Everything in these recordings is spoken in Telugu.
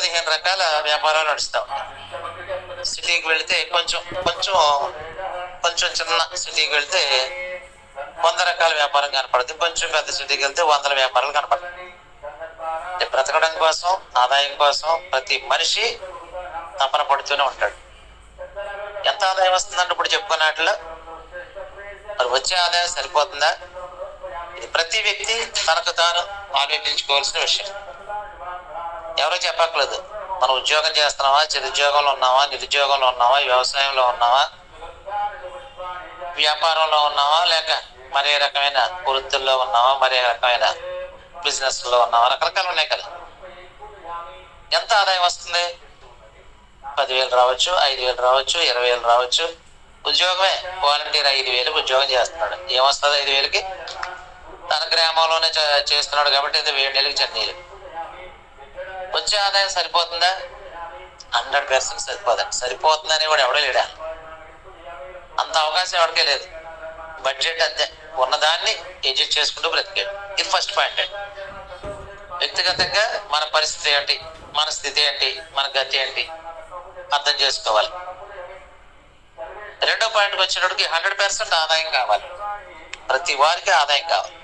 15 రకాల వ్యాపారాలు నడుస్తూ ఉంటాయి. సిటీకి వెళితే కొంచెం కొంచెం కొంచెం చిన్న సిటీకి వెళితే 100 రకాల వ్యాపారం కనపడుతుంది. కొంచెం పెద్ద సిటీకి వెళ్తే 100 వ్యాపారాలు కనపడతాయి. బ్రతకడం కోసం, ఆదాయం కోసం ప్రతి మనిషి తపన పడుతూనే ఉంటాడు. ఎంత ఆదాయం వస్తుందంటే ఇప్పుడు చెప్పుకున్నట్లు మరి వచ్చే ఆదాయం సరిపోతుందా? ఇది ప్రతి వ్యక్తి తనకు తాను ఆలోచించుకోవాల్సిన విషయం. ఎవరో చెప్పక్కర్లేదు. మనం ఉద్యోగం చేస్తున్నావా, చిరుద్యోగంలో ఉన్నావా, నిరుద్యోగంలో ఉన్నావా, వ్యవసాయంలో ఉన్నావా, వ్యాపారంలో ఉన్నావా, లేక మరే రకమైన వృత్తుల్లో ఉన్నావా, మరే రకమైన బిజినెస్ లో ఉన్నావా, రకరకాలు ఉన్నాయి కదా. ఎంత ఆదాయం వస్తుంది? 10,000 రావచ్చు, 5,000 రావచ్చు, 20,000 రావచ్చు. ఉద్యోగమే వాలంటీర్ 5,000 ఉద్యోగం చేస్తున్నాడు. ఏమొస్తుంది 5,000కి? తన గ్రామంలోనే చేస్తున్నాడు కాబట్టి ఇది 7 నెలలకి చెన్నీళ్ళు. వచ్చే ఆదాయం సరిపోతుందా? 100% సరిపోదండి. సరిపోతుందని కూడా ఎవడో లేడా? అంత అవకాశం ఎవరికే లేదు. బడ్జెట్ అంతే, ఉన్నదాన్ని అడ్జస్ట్ చేసుకుంటూ బ్రతికాడు. ఇది ఫస్ట్ పాయింట్ అండి. వ్యక్తిగతంగా మన పరిస్థితి ఏంటి, మన స్థితి ఏంటి, మన గతి ఏంటి అర్థం చేసుకోవాలి. రెండో పాయింట్కి వచ్చేటప్పటికి 100% ఆదాయం కావాలి. ప్రతి వారికి ఆదాయం కావాలి.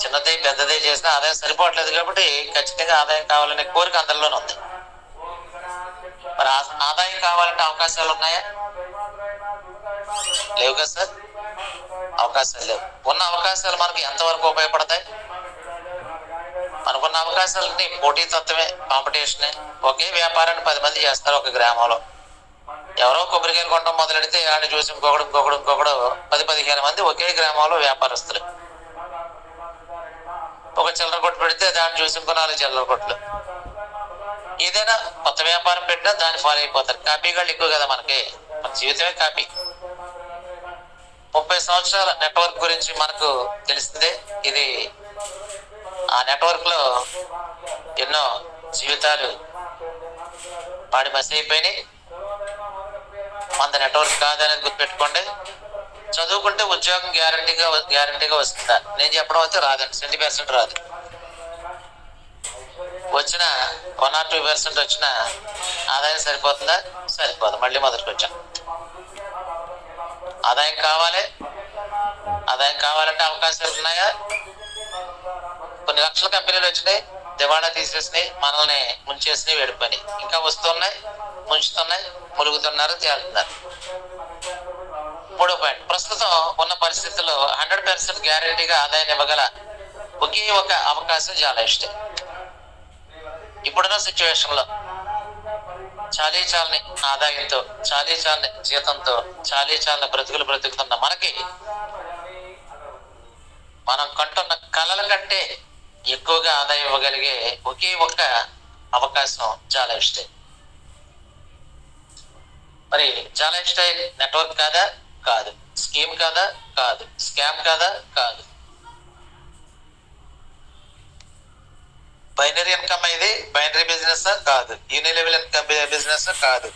చిన్నదే పెద్దదే చేసినా ఆదాయం సరిపోవట్లేదు కాబట్టి ఖచ్చితంగా ఆదాయం కావాలనే కోరిక అందరిలోనే ఉంది. మరి ఆదాయం కావాలంటే అవకాశాలు ఉన్నాయా? లేవు కదా సార్. అవకాశాలు లేవు. ఉన్న అవకాశాలు మనకు ఎంతవరకు ఉపయోగపడతాయి? మనకున్న అవకాశాలన్నీ పోటీతత్వమే, కాంపిటీషనే. ఒకే వ్యాపారాన్ని 10 మంది చేస్తారు ఒక గ్రామంలో. ఎవరో కొబ్బరికాయలు కొనడం మొదలెడితే ఆడిని చూసి ఇంకొకడు 10-15 మంది ఒకే గ్రామంలో వ్యాపారస్తులు. ఒక చిల్లర కొట్టు పెడితే దాన్ని చూసి ఇంకో 4 చిల్లర కొట్లు. ఏదైనా కొత్త వ్యాపారం పెట్టినా దాన్ని ఫాలో అయిపోతారు. కాపీగాళ్ళు ఎక్కువ కదా మనకి. మన జీవితమే కాపీ. 30 సంవత్సరాల నెట్వర్క్ గురించి మనకు తెలిసిందే. ఇది ఆ నెట్వర్క్ లో ఎన్నో జీవితాలు వాడి మసి అయిపోయినాయి. మన నెట్వర్క్ కాదనేది గుర్తుపెట్టుకోండి. చదువుకుంటే ఉద్యోగం గ్యారంటీగా వస్తుందా? నేను చెప్పడం అయితే రాదండి. 20% రాదు. వచ్చిన 1 or 2% వచ్చిన ఆదాయం సరిపోతుందా? సరిపోదు. మళ్ళీ మొదటికి వచ్చాం. ఆదాయం కావాలి. ఆదాయం కావాలంటే అవకాశాలు ఉన్నాయా? కొన్ని లక్షల కంపెనీలు వచ్చినాయి, దివాణా తీసేసినాయి, మనల్ని ముంచేసినాయి, వెళ్ళిపోయినాయి. ఇంకా వస్తున్నాయి, ముంచుతున్నాయి, ములుగుతున్నారు, తేలుతున్నారు. మూడో పాయింట్, ప్రస్తుతం ఉన్న పరిస్థితుల్లో 100% గ్యారంటీగా ఆదాయాన్ని ఇవ్వగల ఒకే ఒక అవకాశం చాలా ఇష్టం. ఇప్పుడున్న సిచ్యువేషన్ లో చాలీచాలని ఆదాయంతో, చాలీచాలని జీతంతో, చాలీచాలని బ్రతుకుతున్న మనకి మనం కంటున్న కళల కంటే ఎక్కువగా ఆదాయం ఇవ్వగలిగే ఒకే ఒక్క అవకాశం చాలా ఇష్టం. మరి చాలా ఇష్టం నెట్వర్క్ కాదా? కాదు. స్కీమ్ కాదా? కాదు. స్కామ్ కాదా? కాదు. బైనరీ ఇన్కమ్ ఇది బైనరీ బిజినెస్ కాదు. యూనిలెవెల్ ఇన్కమ్ బిజినెస్ కాదు.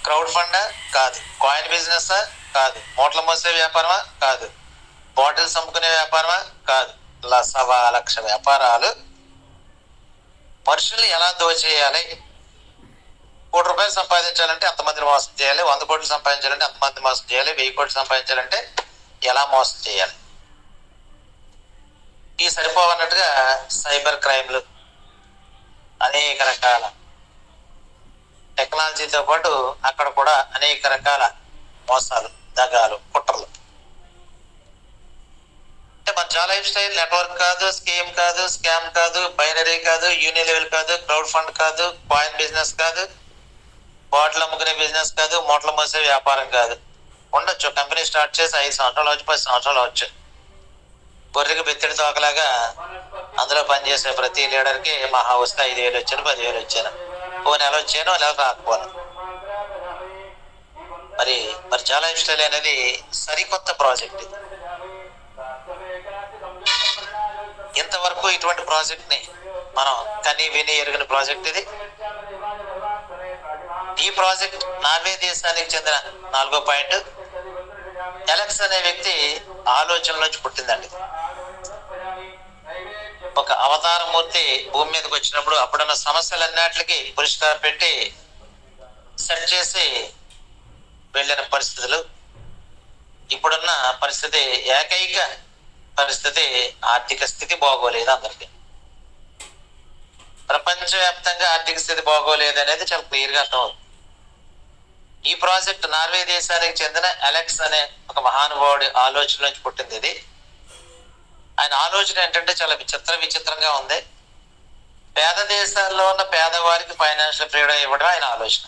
క్రౌడ్ ఫండా? కాదు. కాయిన్ బిజినెస్ కాదు. మూటలు మోసే వ్యాపారమా? కాదు. బాటిల్స్ అమ్ముకునే వ్యాపారమా? కాదు. 1,00,000 వ్యాపారాలు. మనుషుల్ని ఎలా దోచేయాలి? 1 కోటి రూపాయలు సంపాదించాలంటే ఎంతమందిని మోసం చేయాలి? 100 కోట్లు సంపాదించాలంటే ఎంతమంది మోసం చేయాలి? 1000 కోట్లు సంపాదించాలంటే ఎలా మోసం చేయాలి? ఈ సరిపోవన్నట్టుగా సైబర్ క్రైమ్లు, అనేక రకాల టెక్నాలజీతో పాటు అక్కడ కూడా అనేక రకాల మోసాలు, దగాలు, కుట్రలు. అంటే మన జా లైఫ్ స్టైల్ నెట్వర్క్ కాదు, స్కీమ్ కాదు, స్కామ్ కాదు, బైనరీ కాదు, యూనిలెవెల్ కాదు, క్రౌడ్ ఫండ్ కాదు, కాయిన్ బిజినెస్ కాదు, బాటిల్ అమ్ముకునే బిజినెస్ కాదు, మూటలు మోసే వ్యాపారం కాదు. ఉండొచ్చు కంపెనీ స్టార్ట్ చేసి 5 సంవత్సరాలు అవచ్చు, 10 సంవత్సరాలు అవచ్చు. గొర్రెకి బెత్తిడి తోకలాగా అందులో పనిచేసే ప్రతి లీడర్కి మహా వస్తే 5,000 వచ్చాను, 10,000 వచ్చాను, ఓ నెల వచ్చాను, నెల రాకపోను. మరి జా లైఫ్ స్టైల్ అనేది సరికొత్త ప్రాజెక్ట్. ఇది ఇంతవరకు ఇటువంటి ప్రాజెక్ట్ ని మనం కని విని ఎరుగిన ప్రాజెక్ట్ ఇది. ఈ ప్రాజెక్ట్ నార్వే దేశానికి చెందిన 4వ పాయింట్, ఎలెక్స్ అనే వ్యక్తి ఆలోచనలోంచి పుట్టిందండి. ఒక అవతార మూర్తి భూమి మీదకి వచ్చినప్పుడు అప్పుడున్న సమస్యలన్నిటికి పరిష్కారం పెట్టి సెట్ చేసి వెళ్ళిన పరిస్థితులు. ఇప్పుడున్న పరిస్థితి, ఏకైక పరిస్థితి, ఆర్థిక స్థితి బాగోలేదు అందరికి. ప్రపంచవ్యాప్తంగా ఆర్థిక స్థితి బాగోలేదు అనేది చాలా క్లియర్గా అర్థమవుతుంది. ఈ ప్రాజెక్ట్ నార్వే దేశానికి చెందిన అలెక్స్ అనే ఒక మహానుభావుడి ఆలోచన నుంచి పుట్టింది ఇది. ఆయన ఆలోచన ఏంటంటే చాలా విచిత్రంగా ఉంది. పేద దేశాల్లో ఉన్న పేదవారికి ఫైనాన్షియల్ ఫ్రీడమ్ ఇవ్వడం ఆయన ఆలోచన.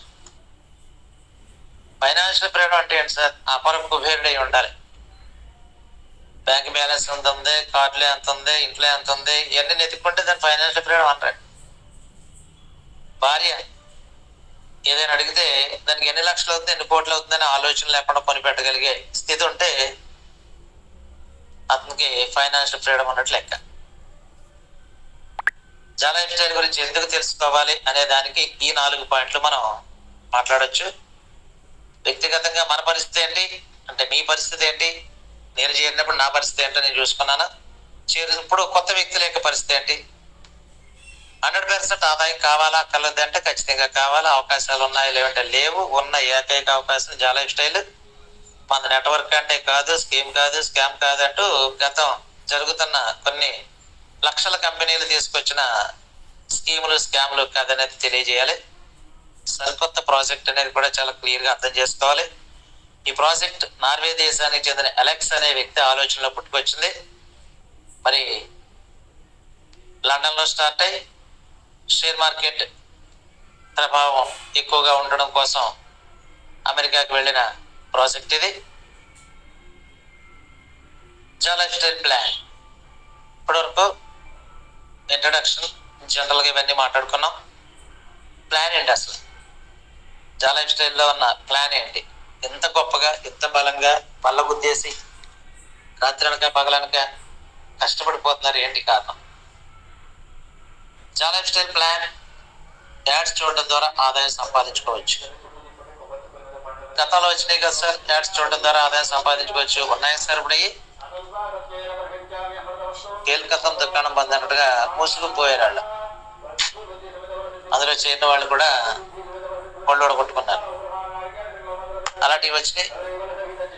ఫైనాన్షియల్ ఫ్రీడమ్ అంటే ఏంటి సార్? అపర కుబేరుడై ఉండాలి. బ్యాంక్ బ్యాలెన్స్ ఎంత ఉంది, కార్డులో ఎంత ఉంది, ఇంట్లో ఎంత ఉంది, ఇవన్నీ నెతుక్కుంటే దాన్ని ఫైనాన్షియల్ ఫ్రీడమ్ అంటారు. భార్య ఏదైనా అడిగితే దానికి ఎన్ని లక్షలు అవుతుంది, ఎన్ని కోట్లు అవుతుందని ఆలోచన లేకుండా పని పెట్టగలిగే స్థితి ఉంటే అతనికి ఫైనాన్షియల్ ఫ్రీడమ్ ఉన్నట్లు లెక్క. లైఫ్ స్టైల్ గురించి ఎందుకు తెలుసుకోవాలి అనే దానికి ఈ 4 పాయింట్లు మనం మాట్లాడొచ్చు. వ్యక్తిగతంగా మన పరిస్థితి ఏంటి అంటే, మీ పరిస్థితి ఏంటి, నేను చేరినప్పుడు నా పరిస్థితి ఏంటో నేను చూసుకున్నాను. చేరినప్పుడు కొత్త వ్యక్తుల యొక్క పరిస్థితి ఏంటి, 100% ఆదాయం కావాలా అక్కర్లేదు అంటే ఖచ్చితంగా కావాలా, అవకాశాలు ఉన్నాయా లేవంటే లేవు. ఉన్న ఏకైక అవకాశం జా లైఫ్ స్టైల్. మన నెట్వర్క్ అంటే కాదు, స్కీమ్ కాదు, స్కామ్ కాదు అంటూ గతం జరుగుతున్న కొన్ని లక్షల కంపెనీలు తీసుకొచ్చిన స్కీములు, స్కామ్లు కాదనేది తెలియజేయాలి. సరికొత్త ప్రాజెక్ట్ అనేది కూడా చాలా క్లియర్గా అర్థం చేసుకోవాలి. ఈ ప్రాజెక్ట్ నార్వే దేశానికి చెందిన అలెక్స్ అనే వ్యక్తి ఆలోచనలో పుట్టుకొచ్చింది. మరి లండన్లో స్టార్ట్ అయ్యి షేర్ మార్కెట్ ప్రభావం ఎక్కువగా ఉండడం కోసం అమెరికాకి వెళ్ళిన ప్రాజెక్ట్ ఇది. జా లైఫ్ స్టైల్ ప్లాన్. ఇప్పటివరకు ఇంట్రడక్షన్, జనరల్గా ఇవన్నీ మాట్లాడుకున్నాం. ప్లాన్ ఏంటి అసలు? జా లైఫ్ స్టైల్లో ఉన్న ప్లాన్ ఏంటి? ఎంత గొప్పగా, ఎంత బలంగా పళ్ళగుద్దేసి రాత్రనక పగలనక కష్టపడిపోతున్నారు, ఏంటి కారణం? జా లైఫ్ స్టైల్ ప్లాన్ యాడ్స్ చూడడం ద్వారా ఆదాయం సంపాదించుకోవచ్చు. గతంలో వచ్చినాయి కదా సార్, యాడ్స్ చూడడం ద్వారా ఆదాయం సంపాదించుకోవచ్చు. ఉన్నాయా సార్? ఇప్పుడు కేల్కతం దుకాణం బంద్ అన్నట్టుగా మూసుకుని పోయారు వాళ్ళు. అందులో చేరిన వాళ్ళు కూడా కొళ్ళు కొట్టుకున్నారు. అలాంటివి వచ్చినాయి.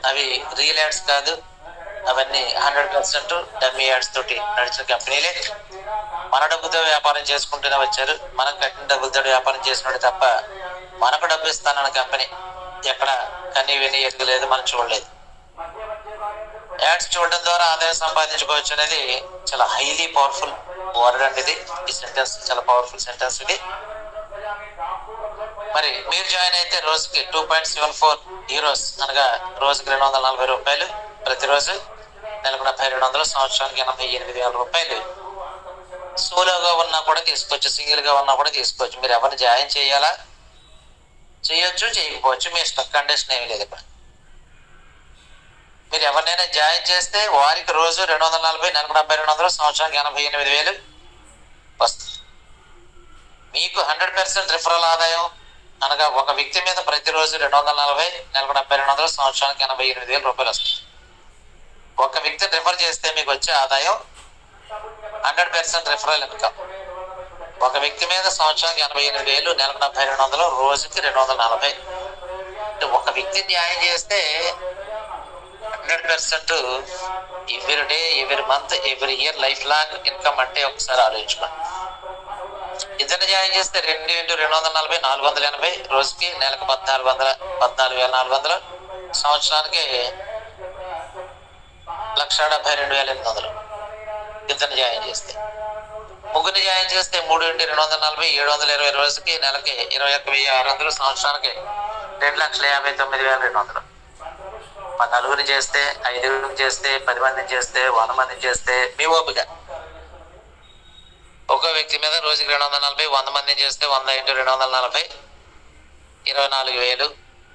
అవి రియల్ యాడ్స్ కాదు, అవన్నీ 100% డమ్మీ యాడ్స్ తోటి నడిచిన కంపెనీలే. మన డబ్బుతో వ్యాపారం చేసుకుంటూనే వచ్చారు. మనం కట్టిన డబ్బులతో వ్యాపారం చేసినట్టు తప్ప మనకు డబ్బు ఇస్తానన్న కంపెనీ ఎక్కడ కన్నీ విని ఎరగలేదు, మనం చూడలేదు. యాడ్స్ చూడడం ద్వారా ఆదాయం సంపాదించుకోవచ్చు అనేది చాలా హైలీ పవర్ఫుల్ వర్డ్ అండి ఇది. ఈ సెంటెన్స్ చాలా పవర్ఫుల్ సెంటెన్స్ ఇది. మరి మీరు జాయిన్ అయితే రోజుకి 2.74 యూరోస్, అనగా రోజుకి 240 రూపాయలు ప్రతిరోజు, నెలకు 7200, సంవత్సరానికి 88,000 రూపాయలు. సోలోగా ఉన్నా కూడా తీసుకోవచ్చు, సింగిల్ గా ఉన్నా కూడా తీసుకోవచ్చు. మీరు ఎవరిని జాయిన్ చేయాలా, చేయొచ్చు, చేయకపోవచ్చు, మీ ఇష్టం. కండిషన్ ఏమీ లేదు. ఇక్కడ మీరు ఎవరినైనా జాయిన్ చేస్తే వారికి రోజు 240, నెలకు 7200, సంవత్సరానికి 88,000 వస్తుంది. మీకు 100% రిఫరల్ ఆదాయం, అనగా ఒక వ్యక్తి మీద ప్రతిరోజు 240, నెలకు 7200, సంవత్సరానికి 88,000 రూపాయలు వస్తుంది. ఒక వ్యక్తిని రిఫర్ చేస్తే మీకు వచ్చే ఆదాయం 100% రిఫరల్ ఇన్కమ్. ఒక వ్యక్తి మీద సంవత్సరానికి 88,000, నెలకు 7200, రోజుకి 240. ఒక వ్యక్తిని న్యాయం చేస్తే 100% every day, every month, every year, life long income అంటే ఒకసారి ఆలోచించుకోండి. ఇద్దరిని జాయిన్ చేస్తే 2 × 240, 480, రోజుకి, నెలకు 14,400, సంవత్సరానికి 1,72,800. ఇద్దరిని జాయిన్ చేస్తే. ముగ్గురిని జాయిన్ చేస్తే 3 × 240, 720 రోజుకి, నెలకి 21,600, సంవత్సరానికి 2,59,200. మన నలుగురిని చేస్తే, 5 చేస్తే, 10 మందిని చేస్తే, 100 మందిని చేస్తే మీ ఓపిక. ఒక్కో వ్యక్తి మీద రోజుకి 240, 100 మందిని చేస్తే 100 × 240, 24,000.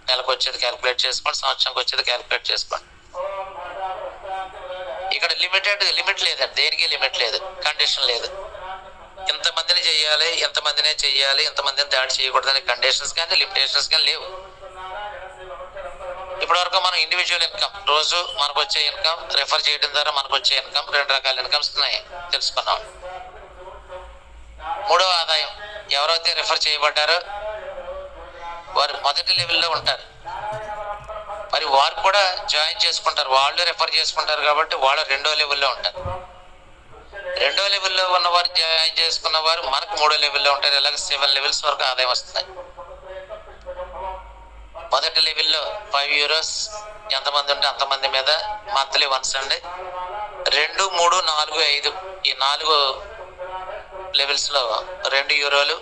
నెలకు వచ్చేది క్యాలిక్యులేట్ చేసుకోండి, సంవత్సరానికి వచ్చేది క్యాలిక్యులేట్ చేసుకోండి. ఇక్కడ లిమిట్ లేదండి, దేనికి లిమిట్ లేదు, కండిషన్ లేదు. ఎంతమందిని చేయాలి, ఎంతమందినే చెయ్యాలి, ఎంతమందిని దాడి చేయకూడదని కండిషన్స్ కానీ లిమిటేషన్స్ కానీ లేవు. ఇప్పటి వరకు మనం ఇండివిజువల్ ఇన్కమ్, రోజు మనకు వచ్చే ఇన్కమ్, రెఫర్ చేయడం ద్వారా మనకు వచ్చే ఇన్కమ్, 2 రకాల ఇన్కమ్స్ ఉన్నాయి తెలుసుకున్నాం. ఎవరైతే రెఫర్ చేయబడ్డారో వారు మొదటి లెవెల్లో ఉంటారు. మరి వారు కూడా జాయిన్ చేసుకుంటారు, వాళ్ళు రెఫర్ చేసుకుంటారు కాబట్టి వాళ్ళు 2వ లెవెల్లో ఉంటారు. 2వ లెవెల్లో ఉన్నవారు జాయిన్ చేసుకున్న వారు మనకు 3వ లెవెల్లో ఉంటారు. ఇలాగ 7 లెవెల్స్ వరకు ఆదాయం వస్తుంది. మొదటి లెవెల్లో €5 ఎంతమంది ఉంటే అంతమంది మీద మంత్లీ వన్స్ అండి. 2, 3, 4, 5 ఈ 4 లెవెల్స్ లో €2,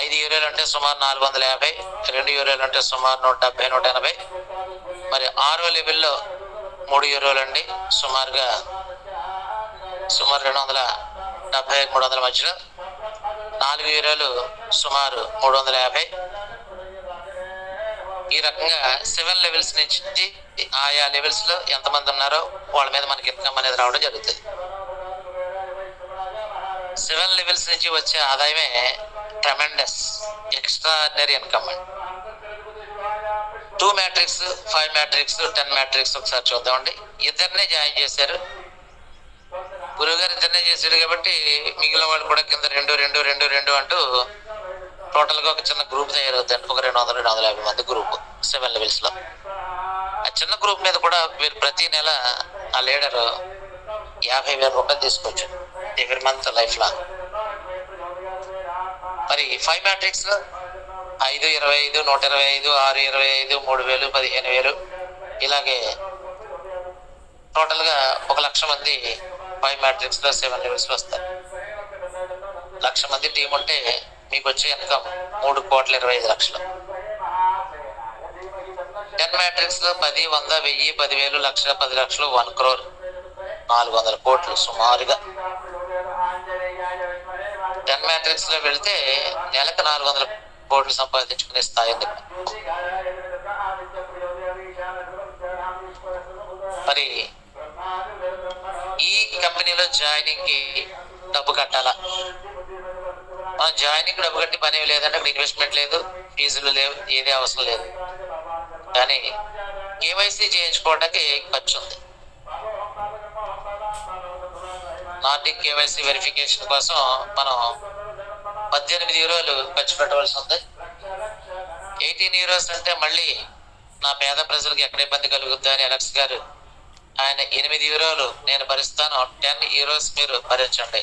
€5 అంటే సుమారు 450, €2 అంటే సుమారు 170, 180. మరి 6వ లెవెల్లో €3 అండి, సుమారు 270, 300 మధ్యలో. €4 సుమారు 350. ఈ రకంగా 7 లెవెల్స్ నుంచి ఆయా లెవెల్స్ లో ఎంతమంది ఉన్నారో వాళ్ళ మీద మనకి ఇన్కమ్ అనేది రావడం జరుగుతుంది. 7 లెవెల్స్ నుంచి వచ్చే ఆదాయమే ట్రెమెండస్ ఎక్స్ట్రాడినరీ ఇన్కమ్ అండి. 2 మ్యాట్రిక్స్, 5 మ్యాట్రిక్స్, 10 మ్యాట్రిక్స్ ఒకసారి చూద్దామండి. ఇద్దరినే జాయిన్ చేశారు గురువుగారు, ఇద్దరినే చేశాడు కాబట్టి మిగిలిన వాళ్ళు కూడా కింద 2, 2, 2, 2 అంటూ టోటల్ గా ఒక చిన్న గ్రూప్ తయారవుతుంది. ఒక 200, 250 మంది గ్రూప్ 7 లెవెల్స్ లో. ఆ చిన్న గ్రూప్ మీద కూడా వీరు ప్రతి నెల ఆ లీడర్ ₹50,000 తీసుకోవచ్చు ఎవ్రీ మంత్ లైఫ్ లాంగ్. మరి 5 మ్యాట్రిక్స్ లో 5, 25, 125, 6, 25, 3,000, 15,000 ఇలాగే టోటల్ గా 1,00,000 మంది 5 మ్యాట్రిక్స్ లో 7 లెవెల్స్ లో వస్తారు. 1,00,000 మంది టీం ఉంటే మీకు వచ్చే ఇన్కమ్ ₹3,25,00,000. 10 మ్యాట్రిక్స్ లో 10, 100, 1000, 10,000, 1,00,000, 10,00,000, 1 crore, 400 కోట్లు సుమారుగా. 10 మ్యాట్రిక్స్ లో వెళ్తే నెలకు 400 కోట్లు సంపాదించుకునే స్థాయి ఉంది. మరి ఈ కంపెనీలో జాయినింగ్ కి డబ్బు కట్టాలా? మనం జాయినింగ్ డబ్బు కట్టి పని లేదంటే ఇన్వెస్ట్మెంట్ లేదు, ఫీజులు లేవు, ఏదే అవసరం లేదు. కానీ కేవైసీ చేయించుకోవడానికి ఖర్చు ఉంది. నార్డిక్ కేవైసీ వెరిఫికేషన్ కోసం మనం €18 ఖర్చు పెట్టవలసి ఉంది. €18 అంటే మళ్ళీ నా పేద ప్రజలకు ఎక్కడ ఇబ్బంది కలుగుద్దా అని అలెక్స్ గారు ఆయన €8 నేను భరిస్తాను, €10 మీరు భరించండి,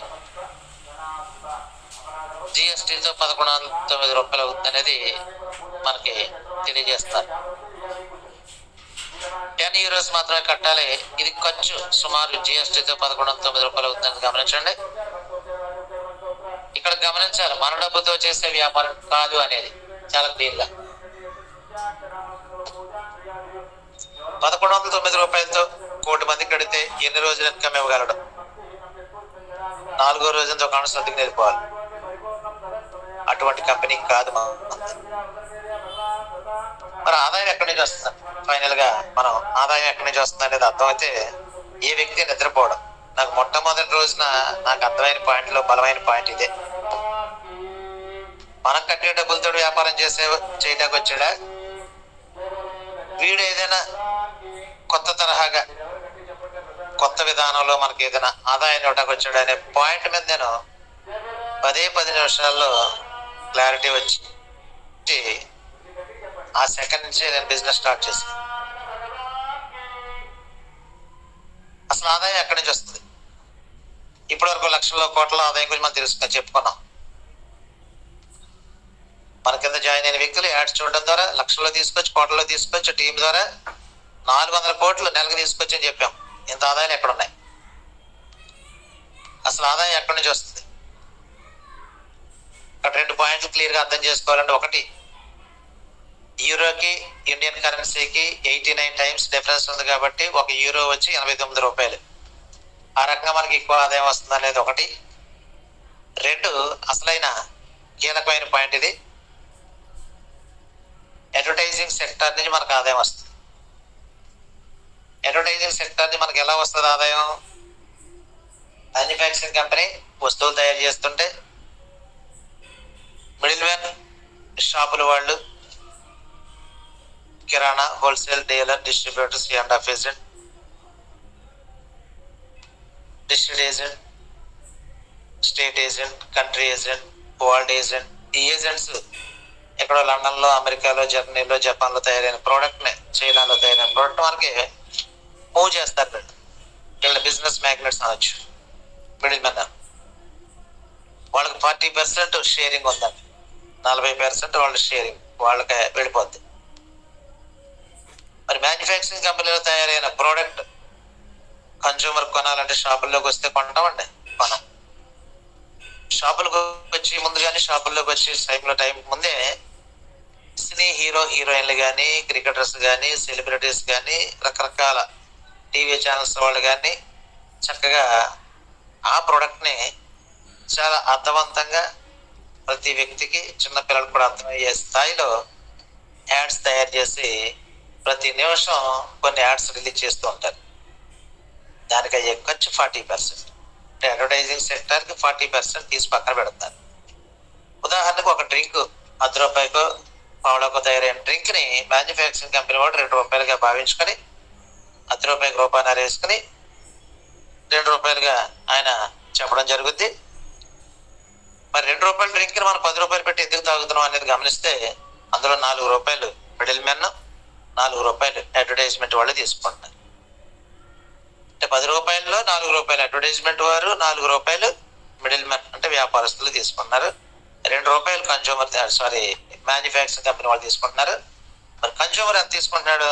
జిఎస్టీతో ₹1,109 అవుతుంది అనేది మనకి తెలియజేస్తారు. €10 మాత్రమే కట్టాలి. ఇది ఖర్చు సుమారు జిఎస్టీతో ₹1,109 అవుతుందని గమనించండి. ఇక్కడ గమనించాలి, మన డబ్బుతో చేసే వ్యాపారం కాదు అనేది చాలా క్లియర్ గా. ₹1,109తో 1,00,00,000 మంది కడితే ఎన్ని రోజులు ఇన్కమ్ ఇవ్వగలడు? 4వ రోజున దుకాణం సర్దుకు నేర్చుకోవాలి. అటువంటి కంపెనీ కాదు మరి ఆదాయం ఎక్కడి నుంచి వస్తుంది? ఫైనల్ గా మనం ఆదాయం ఎక్కడి నుంచి వస్తుంది అనేది అర్థమైతే ఏ వ్యక్తి నిద్రపోవడం. నాకు మొట్టమొదటి రోజున నాకు అర్థమైన పాయింట్ లో బలమైన పాయింట్ ఇదే. మనం కట్టే డబ్బులతో వ్యాపారం చేయడానికి వచ్చాడా, వీడు ఏదైనా కొత్త తరహాగా కొత్త విధానంలో మనకి ఏదైనా ఆదాయాన్ని ఇవ్వడానికి వచ్చాడు అనే పాయింట్ మీద నేను 10 నిమిషాల్లో క్లారిటీ వచ్చి ఆ సెకండ్ నుంచి నేను బిజినెస్ స్టార్ట్ చేశాను. అసలు ఆదాయం ఎక్కడి నుంచి వస్తుంది? ఇప్పటి వరకు లక్షల్లో కోట్ల ఆదాయం గురించి మనం చెప్పుకున్నాం. మన కింద జాయిన్ అయిన వ్యక్తులు యాడ్స్ చూడడం ద్వారా లక్షల్లో తీసుకొచ్చి, కోట్లలో తీసుకొచ్చి, టీం ద్వారా 400 కోట్లు నెలకు తీసుకొచ్చి అని చెప్పాం. ఇంత ఆదాయాలు ఎక్కడున్నాయి? అసలు ఆదాయం ఎక్కడి నుంచి వస్తుంది? అక్కడ 2 పాయింట్లు క్లియర్ గా అర్థం చేసుకోవాలంటే, ఒకటి, యూరోకి ఇండియన్ కరెన్సీకి 89 టైమ్స్ డిఫరెన్స్ ఉంది కాబట్టి €1 వచ్చి ₹89. ఆ రకంగా మనకి ఎక్కువ ఆదాయం వస్తుంది అనేది ఒకటి. 2, అసలైన కీలకమైన పాయింట్ ఇది, అడ్వర్టైజింగ్ సెక్టర్ నుంచి మనకు ఆదాయం వస్తుంది. అడ్వర్టైజింగ్ సెక్టర్ నుంచి మనకి ఎలా వస్తుంది ఆదాయం? మ్యానుఫ్యాక్చరింగ్ కంపెనీ వస్తువులు తయారు చేస్తుంటే మిడిల్ మ్యాన్ షాపుల వాళ్ళు, కిరాణా, wholesale dealer, distributors, and of agent, district agent, state agent, country agent, world agent. ఈ ఏజెంట్స్ ఎక్కడో లండన్లో, అమెరికాలో, జర్మనీలో, జపాన్లో తయారైన ప్రోడక్ట్ని, చైనాలో తయారైన ప్రోడక్ట్ మనకి మూవ్ చేస్తారు. వీళ్ళ బిజినెస్ మ్యాగ్నెట్స్ అనొచ్చు. మిడిల్ మెన్ వాళ్ళకి 40% షేరింగ్ ఉందండి. 40% వాళ్ళ షేరింగ్ వాళ్ళకి వెళ్ళిపోద్ది. మరి మ్యానుఫ్యాక్చరింగ్ కంపెనీలో తయారైన ప్రోడక్ట్ కన్జ్యూమర్ కొనాలంటే షాపుల్లోకి వస్తే కొంటామండి, కొనం. షాపులకు వచ్చి ముందుగానే, షాపుల్లోకి వచ్చి టైం ముందే సినీ హీరోయిన్లు కానీ, క్రికెటర్స్ కానీ, సెలబ్రిటీస్ కానీ, రకరకాల టీవీ ఛానల్స్ వాళ్ళు కానీ చక్కగా ఆ ప్రోడక్ట్ని చాలా అర్థవంతంగా ప్రతి వ్యక్తికి, చిన్నపిల్లలకు కూడా అర్థమయ్యే స్థాయిలో యాడ్స్ తయారు చేసి ప్రతి నిమిషం కొన్ని యాడ్స్ రిలీజ్ చేస్తూ ఉంటారు. దానికి అయ్యే ఖర్చు 40%. అంటే అడ్వర్టైజింగ్ సెక్టర్కి 40% తీసి పక్కన పెడతారు. ఉదాహరణకు ఒక డ్రింక్ ₹10 పావులకు తయారైన డ్రింక్ని మ్యానుఫ్యాక్చరింగ్ కంపెనీ వాడు ₹2గా భావించుకొని ₹10 వేసుకుని ₹2 ఆయన చెప్పడం జరుగుద్ది. మరి ₹2 డ్రింక్ని మనం ₹10 పెట్టి ఎందుకు తాగుతున్నాం అనేది గమనిస్తే అందులో ₹4 మిడిల్ మెన్, ₹4 అడ్వర్టైజ్మెంట్ వాళ్ళు తీసుకుంటారు. అంటే ₹10లో ₹4 అడ్వర్టైజ్మెంట్ వారు, ₹4 మిడిల్ మెన్ అంటే వ్యాపారస్తులు తీసుకుంటున్నారు. ₹2 కన్జ్యూమర్ మ్యానుఫ్యాక్చరింగ్ కంపెనీ వాళ్ళు తీసుకుంటున్నారు. మరి కన్జ్యూమర్ ఎంత తీసుకుంటున్నాడు?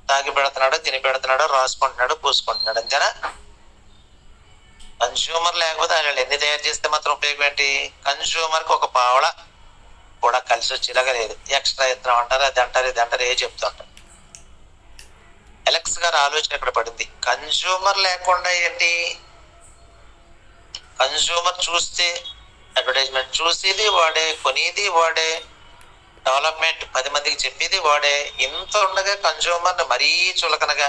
తాగి పెడుతున్నాడు, తిని పెడుతున్నాడు, రాసుకుంటున్నాడు, పూసుకుంటున్నాడు, అంతేనా? కన్జ్యూమర్ లేకపోతే వాళ్ళు ఎన్ని తయారు చేస్తే మాత్రం ఉపయోగం ఏంటి? కన్జ్యూమర్కి ఒక పావలా కూడా కలిసి వచ్చేలాగా లేదు. ఎక్స్ట్రా ఇత్తనం అంటారు, అది అంటారు, ఇది అంటారు, ఏ చెప్తుంటారు. ఎలక్స్ గారి ఆలోచన ఎక్కడ పడింది? కన్జ్యూమర్ లేకుండా ఏంటి? కన్జ్యూమర్ చూస్తే అడ్వర్టైజ్మెంట్ చూసేది వాడే, కొనేది వాడే, డెవలప్మెంట్ 10 మందికి చెప్పేది వాడే. ఇంత ఉండగా కన్జ్యూమర్ని మరీ చులకనగా,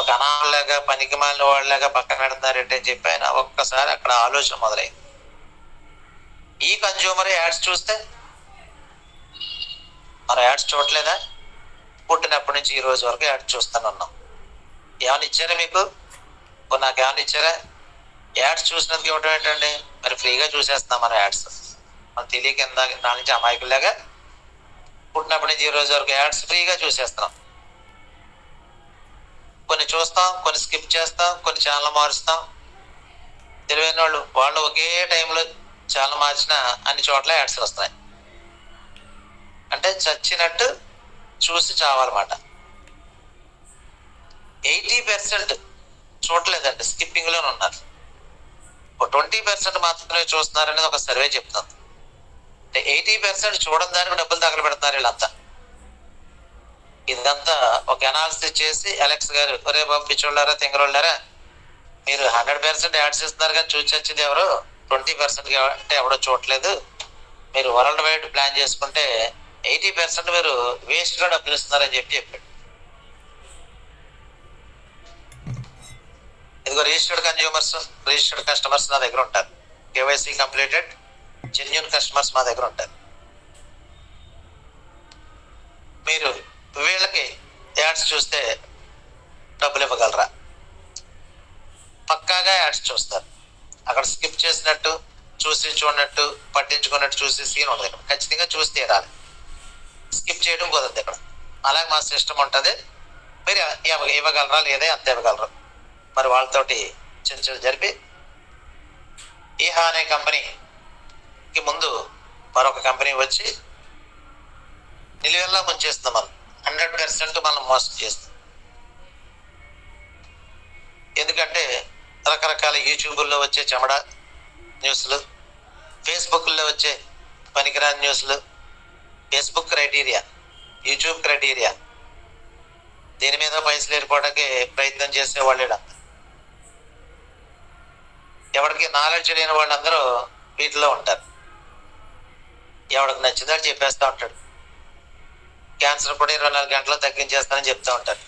ఒక అనాథలాగా, పనికి మాలిన వాళ్ళలాగా పక్కన పెడుతున్నారంటే అని చెప్పి ఆయన ఒక్కసారి అక్కడ ఆలోచన మొదలైంది. ఈ కన్జ్యూమర్ యాడ్స్ చూస్తే మనం యాడ్స్ చూడలేదా? పుట్టినప్పటి నుంచి ఈ రోజు వరకు యాడ్స్ చూస్తాను ఉన్నాం. ఏమైనా ఇచ్చారా మీకు? నాకు ఏమైనా ఇచ్చారా? యాడ్స్ చూసినందుకు ఇవ్వడం ఏంటండి? మరి ఫ్రీగా చూసేస్తున్నాం మనం యాడ్స్. మనం తెలియక నా నుంచి అమాయకులాగా పుట్టినప్పటి నుంచి ఈ రోజు వరకు యాడ్స్ ఫ్రీగా చూసేస్తున్నాం. కొన్ని చూస్తాం, కొన్ని స్కిప్ చేస్తాం, కొన్ని ఛానల్ మారుస్తాం. తెలివైన వాళ్ళు ఒకే టైంలో ఛానల్ మార్చినా అన్ని చోట్ల యాడ్స్ వస్తాయి. అంటే చచ్చినట్టు చూసి చావాలన్నమాట. 80% చూడలేదండి, స్కిప్పింగ్లోనే ఉన్నారు. 20% మాత్రమే చూస్తున్నారనేది ఒక సర్వే చెప్తుంది. అంటే 80% చూడని దానికి డబ్బులు తగలబెడుతున్నారు వీళ్ళంతా. ఇదంతా ఒక అనాలిసిస్ చేసి ఎలక్స్ గారు, ఒరే బాబు పిచ్చోళ్ళారా, తింగరోళ్ళారా, మీరు 100% యాడ్స్ ఇస్తున్నారు కానీ చూసి వచ్చింది ఎవరు? 20% అంటే ఎవడో చూడలేదు. మీరు వరల్డ్ వైడ్ ప్లాన్ చేసుకుంటే 80% మీరు వేస్ట్గా డబ్బులు ఇస్తున్నారని చెప్పాడు. ఇదిగో రిజిస్టర్డ్ కస్టమర్స్ నా దగ్గర ఉంటారు. కేవైసీ కంప్లీటెడ్ జెన్యూన్ కస్టమర్స్ మా దగ్గర ఉంటారు. మీరు వీళ్ళకి యాడ్స్ చూస్తే డబ్బులు ఇవ్వగలరా? పక్కాగా యాడ్స్ చూస్తారు. అక్కడ స్కిప్ చేసినట్టు, చూడనట్టు, పట్టించుకున్నట్టు చూసి సీన్ ఉండదు. ఇక్కడ ఖచ్చితంగా చూసి తీరాలి. స్కిప్ చేయడం కుదరదు ఇక్కడ. అలాగే మా సిస్టమ్ ఉంటుంది. మీరు ఇవ్వగలరా లేదా, అంత ఇవ్వగలరు. మరి వాళ్ళతోటి చర్చలు జరిపి ఈహా అనే కంపెనీకి ముందు మరొక కంపెనీ వచ్చి నిలువెల్లా ముంచేస్తాం. మనం 100% మనం మోసం చేస్తాం. ఎందుకంటే రకరకాల యూట్యూబుల్లో వచ్చే చెమడ న్యూస్లు, ఫేస్బుక్లో వచ్చే పనికిరాని న్యూస్లు, ఫేస్బుక్ క్రైటీరియా, యూట్యూబ్ క్రైటీరియా, దీని మీద పైసలు ఏర్పడడానికి ప్రయత్నం చేసేవాళ్ళు. ఎవరికి నాలెడ్జ్ లేని వాళ్ళందరూ వీటిలో ఉంటారు. ఎవరికి నచ్చిందో చెప్పేస్తూ ఉంటాడు. క్యాన్సర్ కూడా 24 గంటల్లో తగ్గించేస్తానని చెప్తూ ఉంటారు.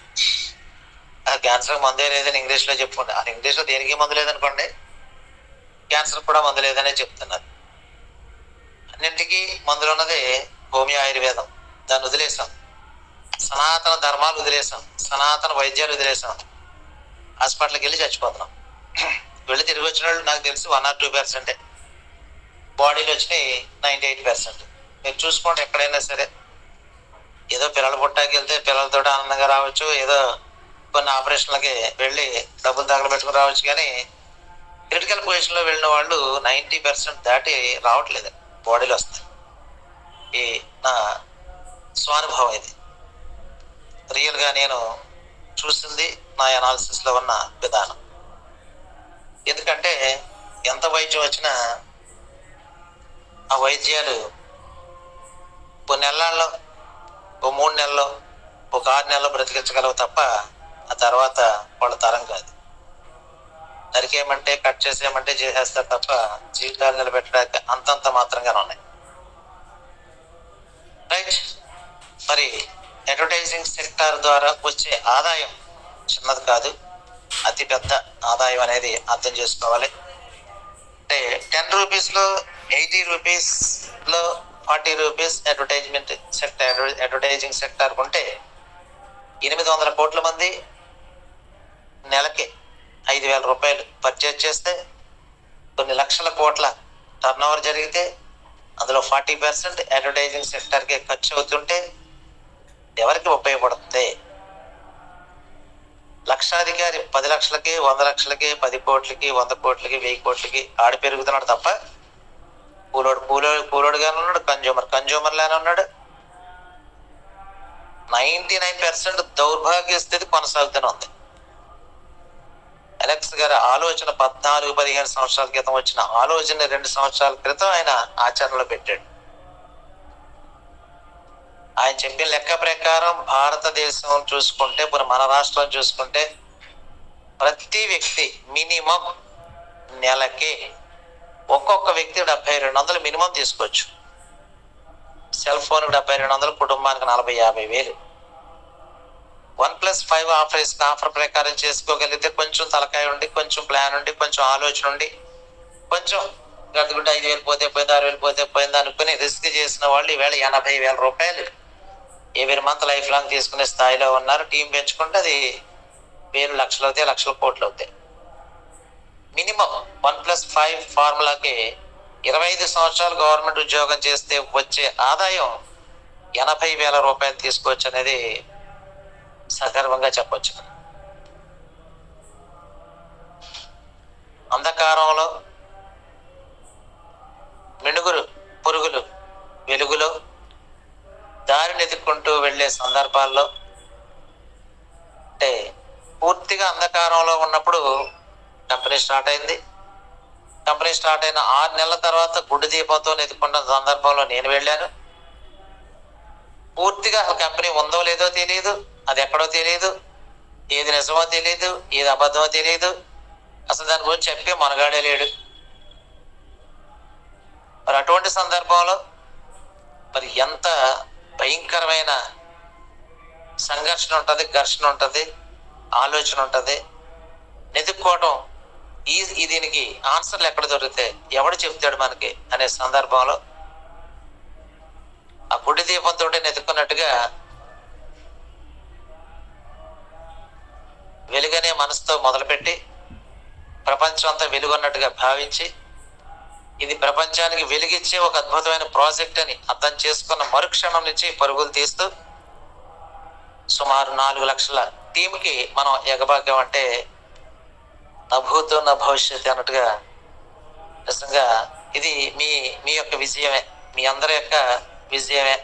అది క్యాన్సర్ మందే లేదని ఇంగ్లీష్లో చెప్పుకోండి. అది ఇంగ్లీష్లో దేనికి మందు లేదనుకోండి, క్యాన్సర్ కూడా మందు లేదనే చెప్తున్నారు. అన్నింటికి మందులు ఉన్నది హోమియో ఆయుర్వేదం. దాన్ని వదిలేసాం. సనాతన ధర్మాలు వదిలేసాం, సనాతన వైద్యాలు వదిలేసాం. హాస్పిటల్కి వెళ్ళి చచ్చిపోతున్నాం. వెళ్ళి తిరిగి వచ్చిన వాళ్ళు నాకు తెలిసి 1 or 2% బాడీలు వచ్చినాయి 98%. మీరు చూసుకోండి, ఎక్కడైనా సరే ఏదో పిల్లలు పుట్టాకి వెళ్తే పిల్లలతో ఆనందంగా రావచ్చు, ఏదో కొన్ని ఆపరేషన్లకి వెళ్ళి డబ్బులు తగలబెట్టుకుని రావచ్చు, కానీ క్రిటికల్ పొజిషన్లో వెళ్ళిన వాళ్ళు 90% దాటి రావట్లేదు, బాడీలు వస్తాయి. ఈ నా స్వానుభవం ఇది, రియల్గా నేను చూసింది, నా అనాలిసిస్లో ఉన్న విధానం. ఎందుకంటే ఎంత వైద్యం వచ్చినా ఆ వైద్యాలు కొన్ని నెలల్లో, ఓ 3 నెలల్లో, ఒక 6 నెలల్లో బ్రతికించగలవు తప్ప ఆ తర్వాత వాళ్ళ తరం కాదు. నరికేయమంటే, కట్ చేసేయమంటే చేసేస్తారు తప్ప జీవితాలు నిలబెట్టడానికి అంతంత మాత్రంగానే ఉన్నాయి. రైట్. మరి అడ్వర్టైజింగ్ సెక్టార్ ద్వారా వచ్చే ఆదాయం చిన్నది కాదు, అతి పెద్ద ఆదాయం అనేది అర్థం చేసుకోవాలి. అంటే 10 రూపీస్లో 80 రూపీస్లో 40 రూపీస్ అడ్వర్టైజింగ్ సెక్టార్ ఉంటే 800 కోట్ల మంది నెలకి 5,000 రూపాయలు పర్చేజ్ చేస్తే కొన్ని లక్షల కోట్ల టర్నోవర్ జరిగితే అందులో 40% అడ్వర్టైజింగ్ సెక్టర్కి ఖర్చు అవుతుంటే ఎవరికి ఉపయోగపడుతుంది? లక్షాధికారి 10 లక్షలకి, 100 లక్షలకి, 10 కోట్లకి, 100 కోట్లకి, 1000 కోట్లకి ఆడి పెరుగుతున్నాడు తప్ప కూలోడుగానే ఉన్నాడు, కన్జ్యూమర్లానే ఉన్నాడు. 99% దౌర్భాగ్య స్థితి కొనసాగుతూనే ఉంది. అలెక్స్ గారి ఆలోచన 14-15 సంవత్సరాల క్రితం వచ్చిన ఆలోచన 2 సంవత్సరాల క్రితం ఆయన ఆచరణలో పెట్టాడు. ఆయన చెప్పిన లెక్క ప్రకారం భారతదేశం చూసుకుంటే, మన రాష్ట్రం చూసుకుంటే, ప్రతి వ్యక్తి మినిమం నెలకి ఒక్కొక్క వ్యక్తి 7200 మినిమం తీసుకోవచ్చు. సెల్ ఫోన్కి 7200, కుటుంబానికి 40-50 వేలు. 1+5 ఆఫర్ ప్రకారం చేసుకోగలిగితే కొంచెం తలకాయ ఉండి, కొంచెం ప్లాన్ ఉండి, కొంచెం ఆలోచన ఉండి, కొంచెం గడుగుంటే 5,000 పోతే పోయింది, 6,000 పోతే పోయింది అనుకుని రిస్క్ చేసిన వాళ్ళు ఈవేళ 80,000 రూపాయలు ఎవరి మంత్ లైఫ్ లాంగ్ తీసుకునే స్థాయిలో ఉన్నారు. టీం పెంచుకుంటే అది వేలు లక్షలు అవుతాయి, లక్షల కోట్లు అవుతాయి. మినిమం 1+5 ఫార్ములాకి 25 సంవత్సరాలు గవర్నమెంట్ ఉద్యోగం చేస్తే వచ్చే ఆదాయం 80,000 రూపాయలు తీసుకోవచ్చు అనేది సగర్వంగా చెప్పొచ్చు. అంధకారంలో మిణుగురు పురుగులు వెలుగులో దారిని ఎదుక్కుంటూ వెళ్లే సందర్భాల్లో, అంటే పూర్తిగా అంధకారంలో ఉన్నప్పుడు కంపెనీ స్టార్ట్ అయింది. కంపెనీ స్టార్ట్ అయిన 6 నెలల తర్వాత గుడ్డు దీపంతో ఎదుర్కొన్న సందర్భంలో నేను వెళ్ళాను. పూర్తిగా కంపెనీ ఉందో లేదో తెలియదు, అది ఎక్కడో తెలియదు, ఏది నిజమో తెలియదు, ఏది అబద్ధమో తెలియదు, అసలు దాని గురించి చెప్పే మనగాడే లేడు. మరి అటువంటి సందర్భంలో మరి ఎంత భయంకరమైన సంఘర్షణ ఉంటుంది, ఘర్షణ ఉంటుంది, ఆలోచన ఉంటుంది. నెదుక్కోవటం దీనికి ఆన్సర్లు ఎక్కడ దొరుకుతాయి, ఎవడు చెప్తాడు మనకి అనే సందర్భంలో ఆ గుడ్డి దీపంతో నెదుక్కున్నట్టుగా వెలుగనే మనసుతో మొదలుపెట్టి ప్రపంచం అంతా వెలుగున్నట్టుగా భావించి ఇది ప్రపంచానికి వెలిగిచ్చే ఒక అద్భుతమైన ప్రాజెక్ట్ అని అర్థం చేసుకున్న మరుక్షణం నుంచి పరుగులు తీస్తూ సుమారు 4 లక్షల టీంకి మనం ఎగబాగాం అంటే నభూతో నా భవిష్యత్తు అన్నట్టుగా. నిజంగా ఇది మీ యొక్క విజయమే, మీ అందరి యొక్క విజయమే.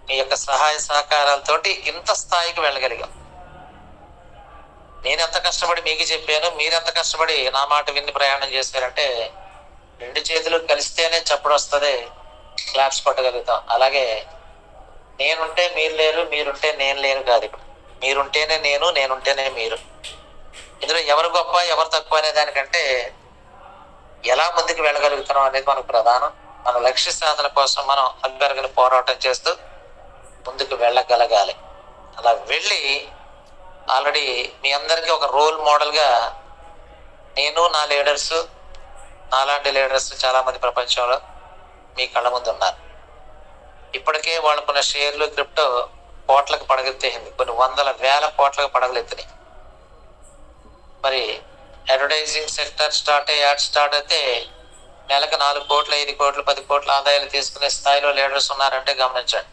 మీ యొక్క సహాయ సహకారాలతోటి ఇంత స్థాయికి వెళ్ళగలిగాం. నేను ఎంత కష్టపడి మీకు చెప్పాను, మీరెంత కష్టపడి నా మాట విని ప్రయాణం చేశారంటే 2 చేతులు కలిస్తేనే చప్పుడు వస్తుంది, క్లాప్స్ కొట్టగలుగుతాం. అలాగే నేనుంటే మీరు లేరు, మీరుంటే నేను లేను కాదు. ఇక్కడ మీరుంటేనే నేను, నేనుంటేనే మీరు. ఇందులో ఎవరు గొప్ప ఎవరు తక్కువ అనే దానికంటే ఎలా ముందుకు వెళ్ళగలుగుతున్నాం అనేది మనకు ప్రధానం. మన లక్ష్య సాధన కోసం మనం అభ్యర్థులు పోరాటం చేస్తూ ముందుకు వెళ్ళగలగాలి. అలా వెళ్ళి ఆల్రెడీ మీ అందరికీ ఒక రోల్ మోడల్గా నేను, నా లీడర్స్, నాలాంటి లీడర్స్ చాలా మంది ప్రపంచంలో మీ కళ్ళ ముందు ఉన్నారు. ఇప్పటికే వాళ్ళకున్న షేర్లు క్రిప్టో కోట్లకు పడగెత్తేసింది, కొన్ని 100,000 కోట్లకు పడగలెత్తినాయి. మరి అడ్వర్టైజింగ్ సెక్టర్ యాడ్ స్టార్ట్ అయితే నెలకు 4 కోట్లు 5 కోట్లు 10 కోట్ల ఆదాయాలు తీసుకునే స్థాయిలో లీడర్స్ ఉన్నారంటే గమనించండి.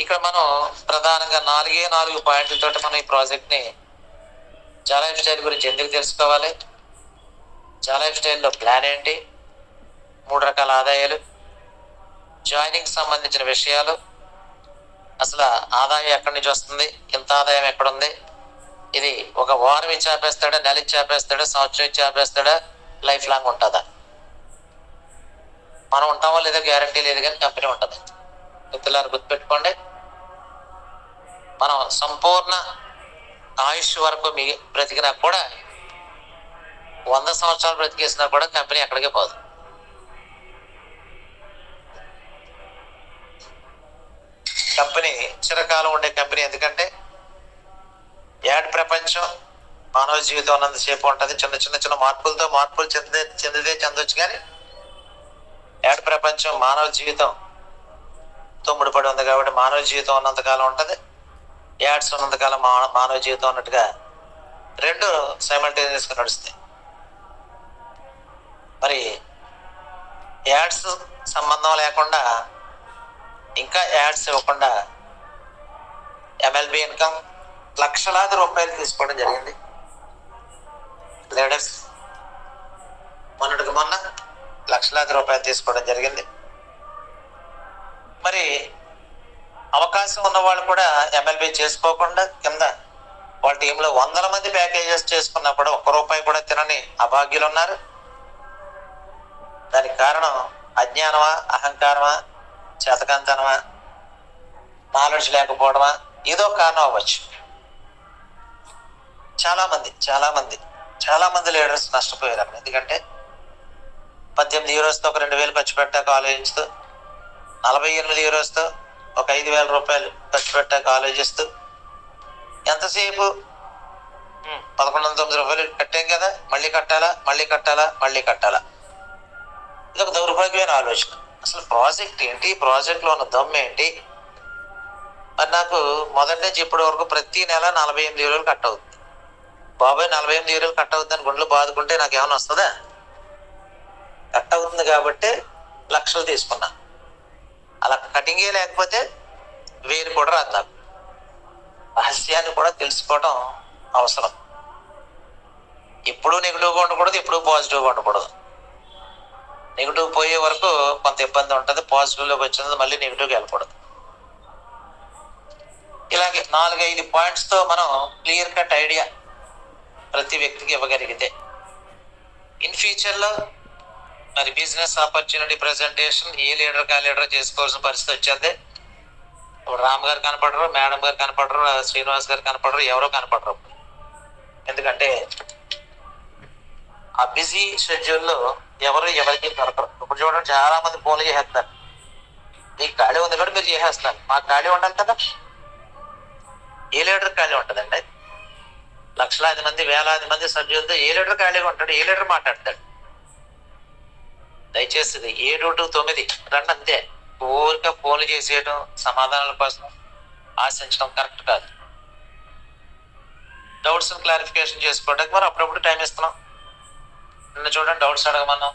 ఇక్కడ మనం ప్రధానంగా 4 పాయింట్లతో మనం ఈ ప్రాజెక్ట్ ని జాలైఫ్ స్టైల్ గురించి ఎందుకు తెలుసుకోవాలి, జాలైఫ్ స్టైల్లో ప్లాన్ ఏంటి, 3 రకాల ఆదాయాలు, జాయినింగ్ సంబంధించిన విషయాలు, అసలు ఆదాయం ఎక్కడి నుంచి వస్తుంది, ఇంత ఆదాయం ఎక్కడుంది, ఇది ఒక వారం ఇచ్చి ఆపేస్తాడా, నెల ఇచ్చి ఆపేస్తాడా, సంవత్సరం ఇచ్చి ఆపేస్తాడా, లైఫ్ లాంగ్ ఉంటుందా, మనం ఉంటామో లేదో గ్యారంటీ లేదు కానీ కంపెనీ ఉంటుంది. మిత్రులారు గుర్తుపెట్టుకోండి, మనం సంపూర్ణ ఆయుష్ వరకు బ్రతికినా కూడా 100 సంవత్సరాలు బ్రతికేసినా కూడా కంపెనీ ఎక్కడికి పోదు. కంపెనీ చిరకాలం ఉండే కంపెనీ. ఎందుకంటే యాడ్ ప్రపంచం మానవ జీవితం అన్నంతసేపు ఉంటుంది. చిన్న మార్పులతో మార్పులు చెందితే చెందొచ్చు, కానీ యాడ్ ప్రపంచం మానవ జీవితంతో ముడిపడి ఉంది కాబట్టి మానవ జీవితం ఉన్నంతకాలం ఉంటుంది, యాడ్స్ ఉన్నంతకాలం మానవ జీవితం ఉన్నట్టుగా రెండు సైమల్టేనియస్గా నడుస్తాయి. మరి యాడ్స్ సంబంధం లేకుండా ఇంకా యాడ్స్ ఇవ్వకుండా MLB ఇన్కమ్ లక్షలాది రూపాయలు తీసుకోవడం జరిగింది లీడర్స్. మొన్నటికి మొన్న లక్షలాది రూపాయలు తీసుకోవడం జరిగింది. మరి అవకాశం ఉన్న వాళ్ళు కూడా MLB చేసుకోకుండా కింద వాళ్ళ టీంలో 100 మంది ప్యాకేజెస్ చేసుకున్నా కూడా ₹1 కూడా తినని అభాగ్యులు ఉన్నారు. దానికి కారణం అజ్ఞానమా, అహంకారమా, చేతకంతనమా, నాలెడ్జ్ లేకపోవడమా, ఏదో కారణం అవ్వచ్చు. చాలా మంది లీడర్స్ నష్టపోయారు అక్కడ. ఎందుకంటే 18 యూరోస్తో ఒక 2,000 ఖర్చు పెట్టాక ఆలోచిస్తూ, 48 యూరోస్తో ఒక 5,000 రూపాయలు ఖర్చు పెట్టాక ఆలోచిస్తూ, ఎంతసేపు 1,109 రూపాయలు కట్టాం కదా, మళ్ళీ కట్టాలా, ఇది ఒక దౌర్భాగ్యమైన ఆలోచన. అసలు ప్రాజెక్ట్ ఏంటి, ప్రాజెక్ట్లో ఉన్న దమ్ము ఏంటి? మరి నాకు మొదటి నుంచి ఇప్పటి వరకు ప్రతి నెల 48 యూరోలు కట్ అవుతుంది. బాబాయ్ 48 యూరోలు కట్ అవుతుందని గుండెలు బాదుకుంటే నాకు ఏమైనా వస్తుందా? కట్ అవుతుంది కాబట్టి లక్షలు తీసుకున్నా. అలా కటింగే లేకపోతే 1000 కూడా రాదు. నాకు రహస్యాన్ని కూడా తెలుసుకోవడం అవసరం. ఎప్పుడూ నెగిటివ్గా ఉండకూడదు, ఎప్పుడూ పాజిటివ్గా ఉండకూడదు. నెగిటివ్ పోయే వరకు కొంత ఇబ్బంది ఉంటుంది, పాజిటివ్లోకి వచ్చినది మళ్ళీ నెగిటివ్కి వెళ్ళకూడదు. ఇలాగే 4-5 పాయింట్స్తో మనం క్లియర్ కట్ ఐడియా ప్రతి వ్యక్తికి ఇవ్వగలిగితే ఇన్ ఫ్యూచర్లో మరి బిజినెస్ ఆపర్చునిటీ ప్రజెంటేషన్ ఏ లీడర్ కా లీడర్ చేసుకోవాల్సిన పరిస్థితి వచ్చేది. ఇప్పుడు రామ్ గారు కనపడరు, మేడం గారు కనపడరు, శ్రీనివాస్ గారు కనపడరు, ఎవరో కనపడరు. ఎందుకంటే ఆ బిజీ షెడ్యూల్లో ఎవరికి దొరకరు. ఇప్పుడు చూడండి, చాలా మంది ఫోన్లు చేసేస్తారు. మీకు ఖాళీ ఉంది కూడా మీరు చేసేస్తారు. మాకు ఖాళీ ఉండాలి కదా. ఏ లీడర్ ఖాళీ ఉంటుందండి? లక్షలాది మంది, వేలాది మంది సభ్యులతో ఏ లీడర్ ఖాళీగా ఉంటాడు? ఏ లీడర్ మాట్లాడతాడు? దయచేసి 7 to 9 రండి అంతే. ఊరికే ఫోన్లు చేసేయడం, సమాధానాల కోసం ఆశించడం కరెక్ట్ కాదు. డౌట్స్ క్లారిఫికేషన్ చేసుకోవడానికి మనం అప్పుడప్పుడు టైం ఇస్తున్నాం. నిన్న చూడండి, డౌట్స్ అడగమన్నాం,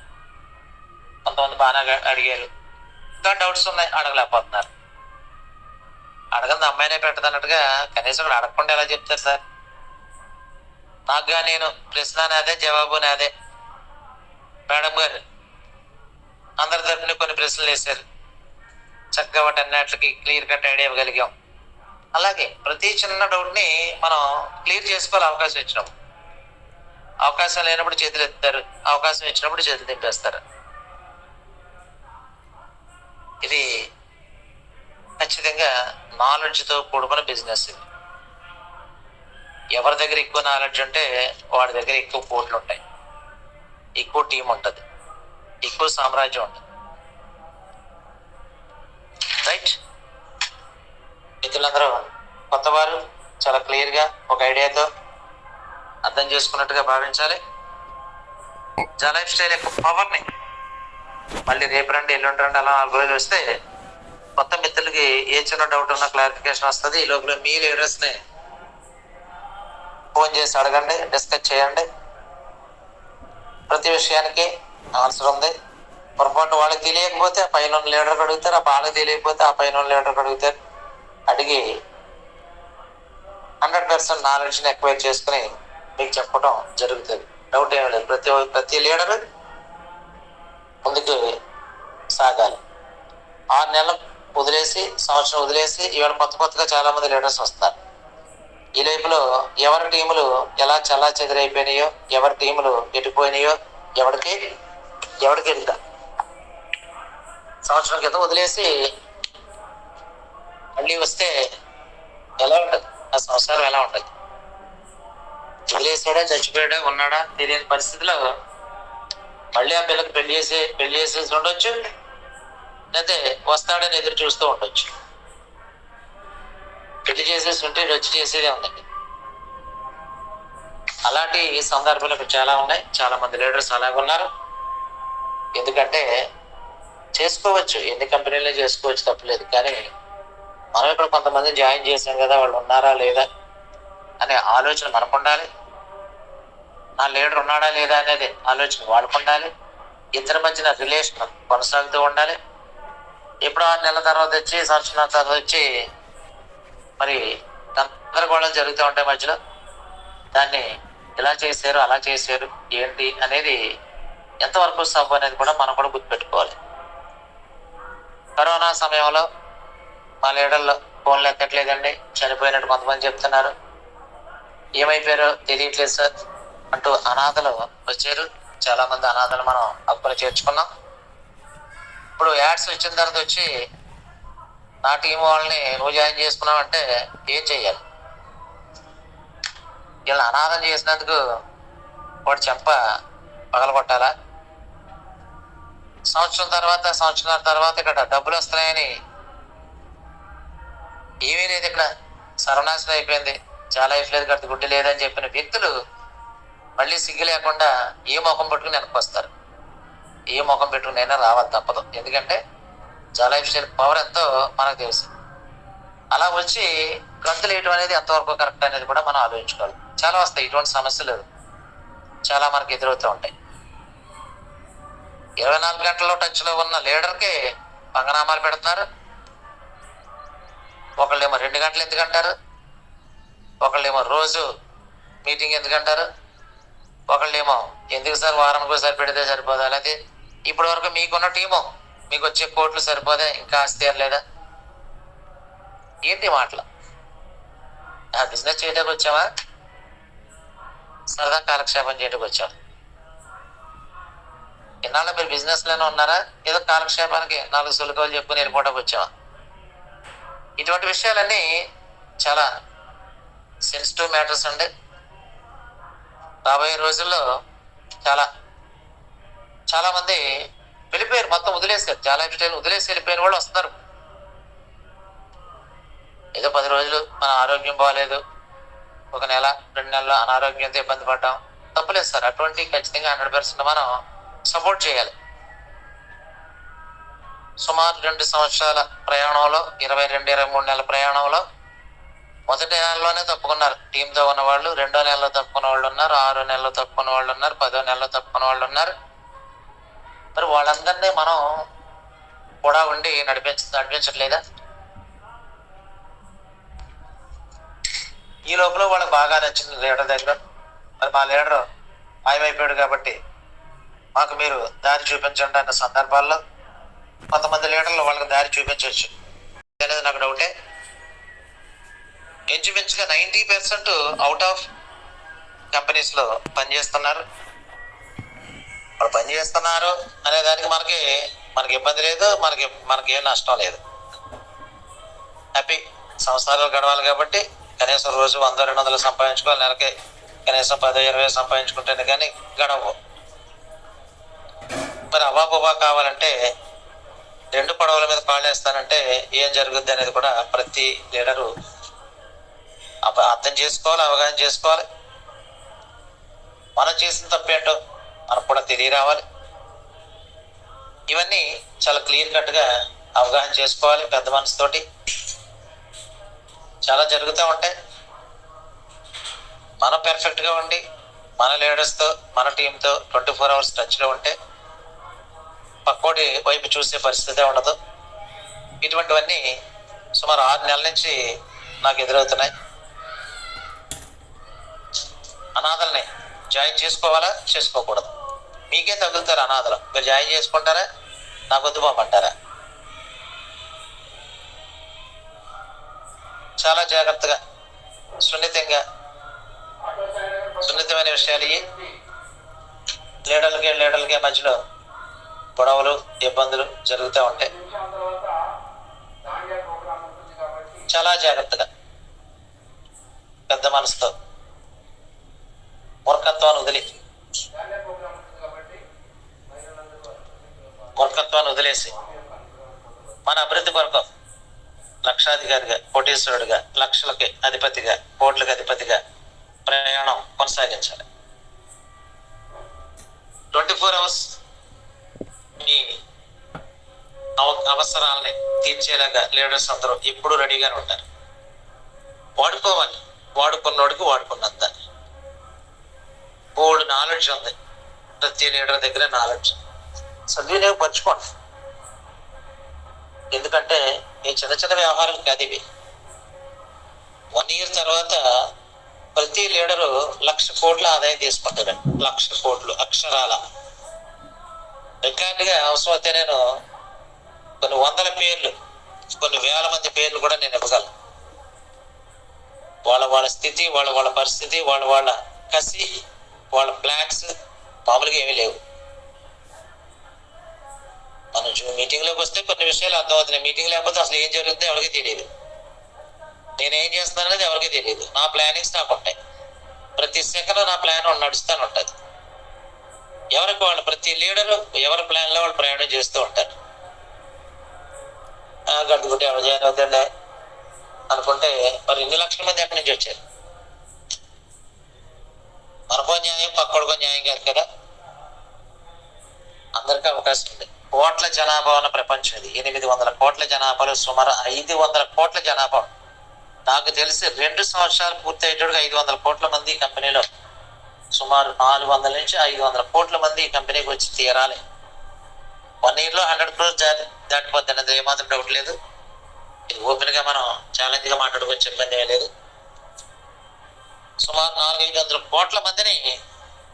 కొంతమంది బాగా అడిగారు. ఇంకా డౌట్స్ ఉన్నాయి, అడగలేకపోతున్నారు. అడగంది అమ్మాయినే పెట్టదన్నట్టుగా కనీసం ఇక్కడ అడగకుండా ఎలా చెప్తారు సార్? నాకుగా నేను ప్రశ్న నాదే, జవాబు నాదే. మేడం గారు అందరి తరపున కొన్ని ప్రశ్నలు వేశారు, చక్కగా వాటి అన్నిటికి క్లియర్ కట్ ఐడియా ఇవ్వగలిగాం. అలాగే ప్రతి చిన్న డౌట్ని మనం క్లియర్ చేసుకోవాలి. అవకాశం ఇచ్చినప్పుడు, అవకాశం లేనప్పుడు చేతులు ఎత్తారు, అవకాశం ఇచ్చినప్పుడు చేతులు దింపేస్తారు. ఇది ఖచ్చితంగా నాలెడ్జ్తో కూడుకున్న బిజినెస్. ఇది ఎవరి దగ్గర ఎక్కువ నాలెడ్జ్ ఉంటే వాడి దగ్గర ఎక్కువ కోట్లు ఉంటాయి, ఎక్కువ టీం ఉంటుంది, ఎక్కువ సామ్రాజ్యం ఉంటుంది. రైట్? మిత్రులందరూ కొత్తవారు చాలా క్లియర్గా ఒక ఐడియాతో అర్థం చేసుకున్నట్టుగా భావించాలి. జాలైఫ్ స్టైల్ యొక్క పవర్ని మళ్ళీ రేపు రండి, ఎల్లుండి రండి, అలా 4 రోజులు వస్తే కొత్త మిత్రులకి ఏ చిన్న డౌట్ ఉన్నా క్లారిఫికేషన్ వస్తుంది. ఈ లోపల మీ లీడర్స్ని ఫోన్ చేసి అడగండి, డిస్కస్ చేయండి. ప్రతి విషయానికి ఆన్సర్ ఉంది. పొరపాటు వాళ్ళకి తెలియకపోతే ఆ పైన లీడర్కి అడుగుతారు, ఆ వాళ్ళకి తెలియకపోతే ఆ పైన లీడర్కి అడుగుతారు. అడిగి 100% నాలెడ్జ్ని ఎక్వైర్ చేసుకుని మీకు చెప్పడం జరుగుతుంది. డౌట్ ఏమీ లేదు. ప్రతి లీడరు ముందుకు సాగాలి. 6 నెలలు వదిలేసి, సంవత్సరం వదిలేసి ఇవాళ కొత్తగా చాలా మంది లీడర్స్ వస్తారు. ఈ లైఫ్లో ఎవరి టీములు ఎలా చల్లా చెదిరైపోయినాయో, ఎవరి టీములు ఎటుపోయినాయో ఎవరికి వెళ్తా. సంవత్సరం క్రితం వదిలేసి మళ్ళీ వస్తే ఎలా ఉంటుంది ఆ సంవత్సరం? ఎలా ఉంటుంది? వదిలేసాడా, చచ్చిపోయాడా, ఉన్నాడా తెలియని పరిస్థితిలో మళ్ళీ ఆ పిల్లకి పెళ్లి చేసేసి ఉండొచ్చు, లేకపోతే వస్తాడని ఎదురు చూస్తూ ఉండొచ్చు. పెళ్లి చేసేసి ఉంటే వచ్చి చేసేదే ఉందండి. అలాంటి సందర్భాలు ఇప్పుడు చాలా ఉన్నాయి. చాలా మంది లీడర్స్ అలాగే ఉన్నారు. ఎందుకంటే చేసుకోవచ్చు, ఎన్ని కంపెనీలో చేసుకోవచ్చు, తప్పలేదు. కానీ మనం ఇక్కడ కొంతమంది జాయిన్ చేసాం కదా, వాళ్ళు ఉన్నారా లేదా అనే ఆలోచన మనకు ఉండాలి. నా లీడర్ ఉన్నాడా లేదా అనేది ఆలోచన వాళ్ళకు ఉండాలి. ఇద్దరి మధ్యన రిలేషన్ కొనసాగుతూ ఉండాలి. ఎప్పుడో 6 నెలల తర్వాత వచ్చి, సంవత్సరం తర్వాత వచ్చి మరి గందరగోళాలు జరుగుతూ ఉంటాయి మధ్యలో. దాన్ని ఇలా చేశారు, అలా చేశారు, ఏంటి అనేది ఎంతవరకు సబ్ అనేది కూడా మనం కూడా గుర్తుపెట్టుకోవాలి. కరోనా సమయంలో మా లీడర్లు ఫోన్లు ఎత్తట్లేదండి, చనిపోయినట్టు కొంతమంది చెప్తున్నారు, ఏమైపోయారో తెలియట్లేదు సార్ అంటూ అనాథలు వచ్చారు. చాలా మంది అనాథలు మనం హక్కులు చేర్చుకున్నాం. ఇప్పుడు యాడ్స్ వచ్చిన తర్వాత వచ్చి నా టీం వాళ్ళని నువ్వు జాయిన్ చేసుకున్నావంటే ఏం చెయ్యాలి? వీళ్ళని అనాథం చేసినందుకు వాడు చెంప పగలగొట్టాలా? సంవత్సరం తర్వాత ఇక్కడ డబ్బులు వస్తున్నాయని ఏమీ లేదు, ఇక్కడ సర్వనాశనం అయిపోయింది, చాలా లైఫ్ లేదు, గట్టి గుడ్డి లేదని చెప్పిన వ్యక్తులు మళ్ళీ సిగ్గు లేకుండా ఏ ముఖం పెట్టుకుని వెనక్కి వస్తారు. ఏ ముఖం పెట్టుకునైనా రావాలి, తప్పదు. ఎందుకంటే చాలా లైఫ్ స్టైల్ పవర్ ఎంతో మనకు తెలుసు. అలా వచ్చి గంతులు వేయటం అనేది ఎంతవరకు కరెక్ట్ అనేది కూడా మనం ఆలోచించుకోవాలి. చాలా వస్తాయి ఇటువంటి సమస్యలు, చాలా మనకు ఎదురవుతూ ఉంటాయి. 24 గంటల్లో టచ్లో ఉన్న లీడర్కి పంగనామాలు పెడుతున్నారు. ఒకళ్ళేమో 2 గంటలు ఎందుకంటారు, ఒకళ్ళేమో రోజు మీటింగ్ ఎందుకంటారు, ఒకళ్ళేమో ఎందుకు సార్ వారానికి ఒకసారి పెడితే సరిపోదా, లేకపోతే ఇప్పటి వరకు మీకున్న టీము మీకు వచ్చే కోట్లు సరిపోదా, ఇంకా ఆస్తి లేదా, ఏంటి మాటలు? బిజినెస్ చేయడానికి వచ్చావా, సరదా కాలక్షేపం చేయడానికి వచ్చావా? ఇన్నాళ్ళ మీరు బిజినెస్లోనే ఉన్నారా, ఏదో కాలక్షేపానికి 4 సులుకలు చెప్పుకుని వెళ్ళిపోవడానికి వచ్చావా? ఇటువంటి విషయాలన్నీ చాలా సెన్సిటివ్ మ్యాటర్స్ అండి. రాబోయే రోజుల్లో చాలా మంది వెళ్ళిపోయారు, మొత్తం వదిలేశారు, చాలా లైఫ్ స్టైల్ వదిలేసి వెళ్ళిపోయిన వాళ్ళు వస్తున్నారు. ఏదో 10 రోజులు మన ఆరోగ్యం బాగాలేదు, 1 నెల 2 నెలలు అనారోగ్యంతో ఇబ్బంది పడ్డాం, తప్పులేదు సార్. అటువంటి ఖచ్చితంగా 100% మనం సపోర్ట్ చేయాలి. సుమారు 2 సంవత్సరాల ప్రయాణంలో, 22-23 నెలల ప్రయాణంలో మొదటి నెలలోనే తప్పుకున్నారు టీంతో ఉన్న వాళ్ళు, 2వ నెలలో తప్పుకున్న వాళ్ళు ఉన్నారు, 6వ నెలలో తప్పుకున్న వాళ్ళు ఉన్నారు, 10వ నెలలో తప్పుకున్న వాళ్ళు ఉన్నారు. మరి వాళ్ళందరినీ మనం కూడా ఉండి నడిపించట్లేదా? ఈ లోపల వాళ్ళకి బాగా నచ్చిన లీడర్ దగ్గర, మరి మా లీడర్ మాయమైపోయాడు కాబట్టి మాకు మీరు దారి చూపించండి అన్న సందర్భాల్లో కొంతమంది లీడర్లు వాళ్ళకి దారి చూపించవచ్చు అనేది నాకు డౌటే. ఇంచుమించుగా 90% అవుట్ ఆఫ్ కంపెనీస్లో పనిచేస్తున్నారు. వాళ్ళు పనిచేస్తున్నారు అనే దానికి మనకి ఇబ్బంది లేదు, మనకి ఏం నష్టం లేదు. హ్యాపీ సంవత్సరాలు గడవాలి కాబట్టి కనీసం రోజు 100-200 సంపాదించుకోవాలి, నెలకి కనీసం 10-20 సంపాదించుకుంటేనే కానీ గడవు. మరి అవాపువా కావాలంటే 2 పడవల మీద కాళ్ళు వేస్తానంటే ఏం జరుగుద్ది అనేది కూడా ప్రతి లీడరు అర్థం చేసుకోవాలి, అవగాహన చేసుకోవాలి. మనం చేసిన తప్పేంటో మనకు కూడా తెలియరావాలి. ఇవన్నీ చాలా క్లియర్ కట్గా అవగాహన చేసుకోవాలి పెద్ద మనసుతోటి. చాలా జరుగుతూ ఉంటాయి. మనం పెర్ఫెక్ట్గా ఉండి మన లీడర్స్తో మన టీంతో 24 hours టచ్లో ఉంటే పక్కోడి వైపు చూసే పరిస్థితే ఉండదు. ఇటువంటివన్నీ సుమారు 6 నెలల నుంచి నాకు ఎదురవుతున్నాయి. అనాథల్ని జాయిన్ చేసుకోవాలా చేసుకోకూడదు? మీకే తగులుతారు అనాథలు. మీరు జాయిన్ చేసుకుంటారా? నాకు వద్దు పంపంటారా? చాలా జాగ్రత్తగా సున్నితమైన విషయాలు ఇవి. లీడర్లకే మధ్యలో గొడవలు ఇబ్బందులు జరుగుతూ ఉంటాయి. చాలా జాగ్రత్తగా పెద్ద మనసుతో మూర్ఖత్వాన్ని వదిలేసి మన అభివృద్ధి కొరకు లక్షాధికారిగా, కోటీశ్వరుడిగా, లక్షలకి అధిపతిగా, కోట్లకి అధిపతిగా ప్రయాణం కొనసాగించాలి. 24 hours మీ అవసరాలని తీర్చేలాగా లీడర్స్ అందరూ ఎప్పుడు రెడీగానే ఉంటారు. వాడుకోవాలి. వాడుకున్నోడికి వాడుకున్నంత. బోల్డ్ నాలెడ్జ్ ఉంది ప్రతి లీడర్ దగ్గర. నాలెడ్జ్ సద్వినియోగపరచుకోండి. ఎందుకంటే ఈ చిన్న చిన్న వ్యవహారాలు కాదు ఇవి. 1 year తర్వాత ప్రతి లీడరు 1,00,000 కోట్ల ఆదాయం తీసుకుంటాడు. 1,00,000 కోట్లు అక్షరాల రికార్డుగా. అవసరమైతే నేను కొన్ని 100 పేర్లు, కొన్ని 1000 మంది పేర్లు కూడా నేను ఇవ్వగలను. వాళ్ళ స్థితి, వాళ్ళ పరిస్థితి, వాళ్ళ కసి, వాళ్ళ ప్లాన్స్ మామూలుగా ఏమీ లేవు. మనం మీటింగ్లోకి వస్తే కొన్ని విషయాలు అర్థమవుతున్నాయి. మీటింగ్ లేకపోతే అసలు ఏం జరుగుతుందో ఎవరికి తెలియదు. నేనేం చేస్తున్నాను అనేది ఎవరికి తెలియదు. నా ప్లానింగ్స్ నాకు ఉంటాయి. ప్రతి సెకండ్ నా ప్లాన్ నడుస్తూనే ఉంటుంది. ఎవరికి వాళ్ళు, ప్రతి లీడరు ఎవరి ప్లాన్లో వాళ్ళు ప్రయాణం చేస్తూ ఉంటారు. గడ్డుకుంటే ఎవరు జాయిన్ అవుతాడే అనుకుంటే మరి 2 లక్షల మంది ఎక్కడి నుంచి వచ్చారు? మనకో న్యాయం, పక్కోడికో న్యాయం కాదు కదా. అందరికీ అవకాశం ఉంది. కోట్ల జనాభా ఉన్న ప్రపంచం ఇది. 800 కోట్ల జనాభాలో సుమారు 500 కోట్ల జనాభా. నాకు తెలిసి 2 సంవత్సరాలు పూర్తి అయ్యేటోడికి 500 కోట్ల మంది ఈ కంపెనీలో, సుమారు 400 నుంచి 500 కోట్ల మంది ఈ కంపెనీకి వచ్చి తీరాలి. 1 yearలో 100 crores దాటిపోద్ది అనేది ఏమాత్రం డౌట్ లేదు. ఇది ఓపెన్గా మనం ఛాలెంజ్గా మాట్లాడుకోవచ్చు, ఇబ్బంది ఏమీ లేదు. సుమారు 400-500 కోట్ల మందిని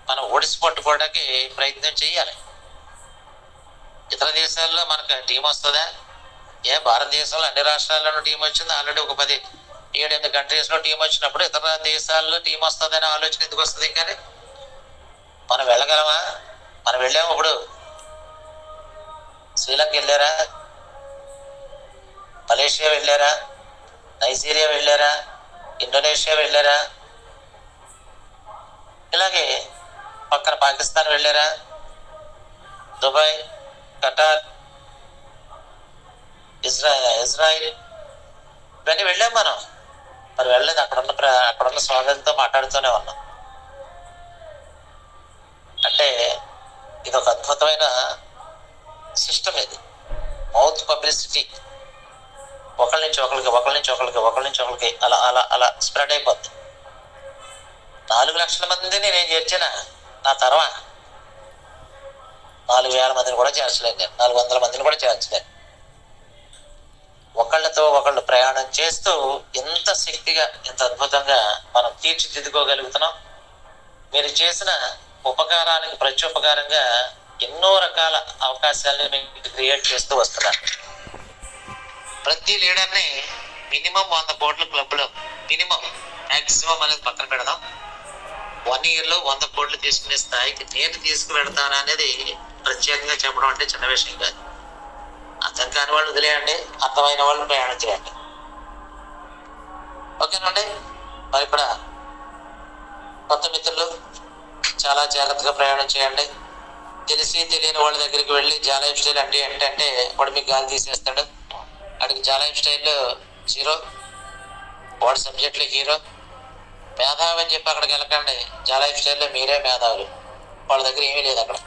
మనం ఒడిసి పట్టుకోవడానికి ప్రయత్నం చేయాలి. ఇతర దేశాల్లో మనకు టీం వస్తుందా? భారతదేశంలో అన్ని రాష్ట్రాల్లోనూ టీం వచ్చింది. ఆల్రెడీ ఒక 17-8 కంట్రీస్లో టీం వచ్చినప్పుడు ఇతర దేశాల్లో టీం వస్తుందనే ఆలోచన ఎందుకు వస్తుంది? కానీ మనం వెళ్ళగలమా? మనం వెళ్ళాము. ఇప్పుడు శ్రీలంక వెళ్ళారా? మలేషియా వెళ్ళారా? నైజీరియా వెళ్ళారా? ఇండోనేషియా వెళ్ళారా? ఇలాగే పక్కన పాకిస్తాన్ వెళ్ళారా? దుబాయ్, కటార్, ఇజ్రాయిల్ ఇవన్నీ వెళ్ళాం మనం. మరి వెళ్ళలేదు. అక్కడున్న స్వాగతంతో మాట్లాడుతూనే ఉన్నాం. అంటే ఇది ఒక అద్భుతమైన సిస్టమ్. ఇది మౌత్ పబ్లిసిటీ. ఒకళ్ళ నుంచి ఒకరికి అలా అలా అలా స్ప్రెడ్ అయిపోద్ది. 4 లక్షల మందిని నేను చేర్చానా? నా తర్వాత 4,000 మందిని కూడా చేర్చలేను. నేను 400 మందిని కూడా చేర్చలేను. ఒకళ్ళతో ఒకళ్ళు ప్రయాణం చేస్తూ ఎంత శక్తిగా, ఎంత అద్భుతంగా మనం తీర్చిదిద్దుకోగలుగుతున్నాం. మీరు చేసిన ఉపకారానికి ప్రత్యుపకారంగా ఎన్నో రకాల అవకాశాలను మీకు క్రియేట్ చేస్తూ వస్తున్నారు. ప్రతి లీడర్ని మినిమం 100 కోట్ల క్లబ్లో మ్యాక్సిమం అనేది పక్కన పెడదాం. 1 yearలో 100 కోట్లు తీసుకునే స్థాయికి నేను తీసుకువెడతాను అనేది ప్రత్యేకంగా చెప్పడం అంటే చిన్న విషయం కాదు. అర్థం కాని వాళ్ళు వదిలేయండి, అర్థమైన వాళ్ళు ప్రయాణం చేయండి. ఓకేనండి. మరి ఇక్కడ కొత్త మిత్రులు చాలా జాగ్రత్తగా ప్రయాణం చేయండి. తెలిసి తెలియని వాళ్ళ దగ్గరికి వెళ్ళి జాలైఫ్ స్టైల్ అంటే ఏంటంటే వాడు మీకు గాలి తీసేస్తాడు. వాడికి జాలైఫ్ స్టైల్ 0, వాడి సబ్జెక్ట్లో హీరో. మేధావి అని చెప్పి అక్కడికి వెళ్ళకండి. జాలైఫ్ స్టైల్లో మీరే మేధావులు. వాళ్ళ దగ్గర ఏమీ లేదు. అక్కడ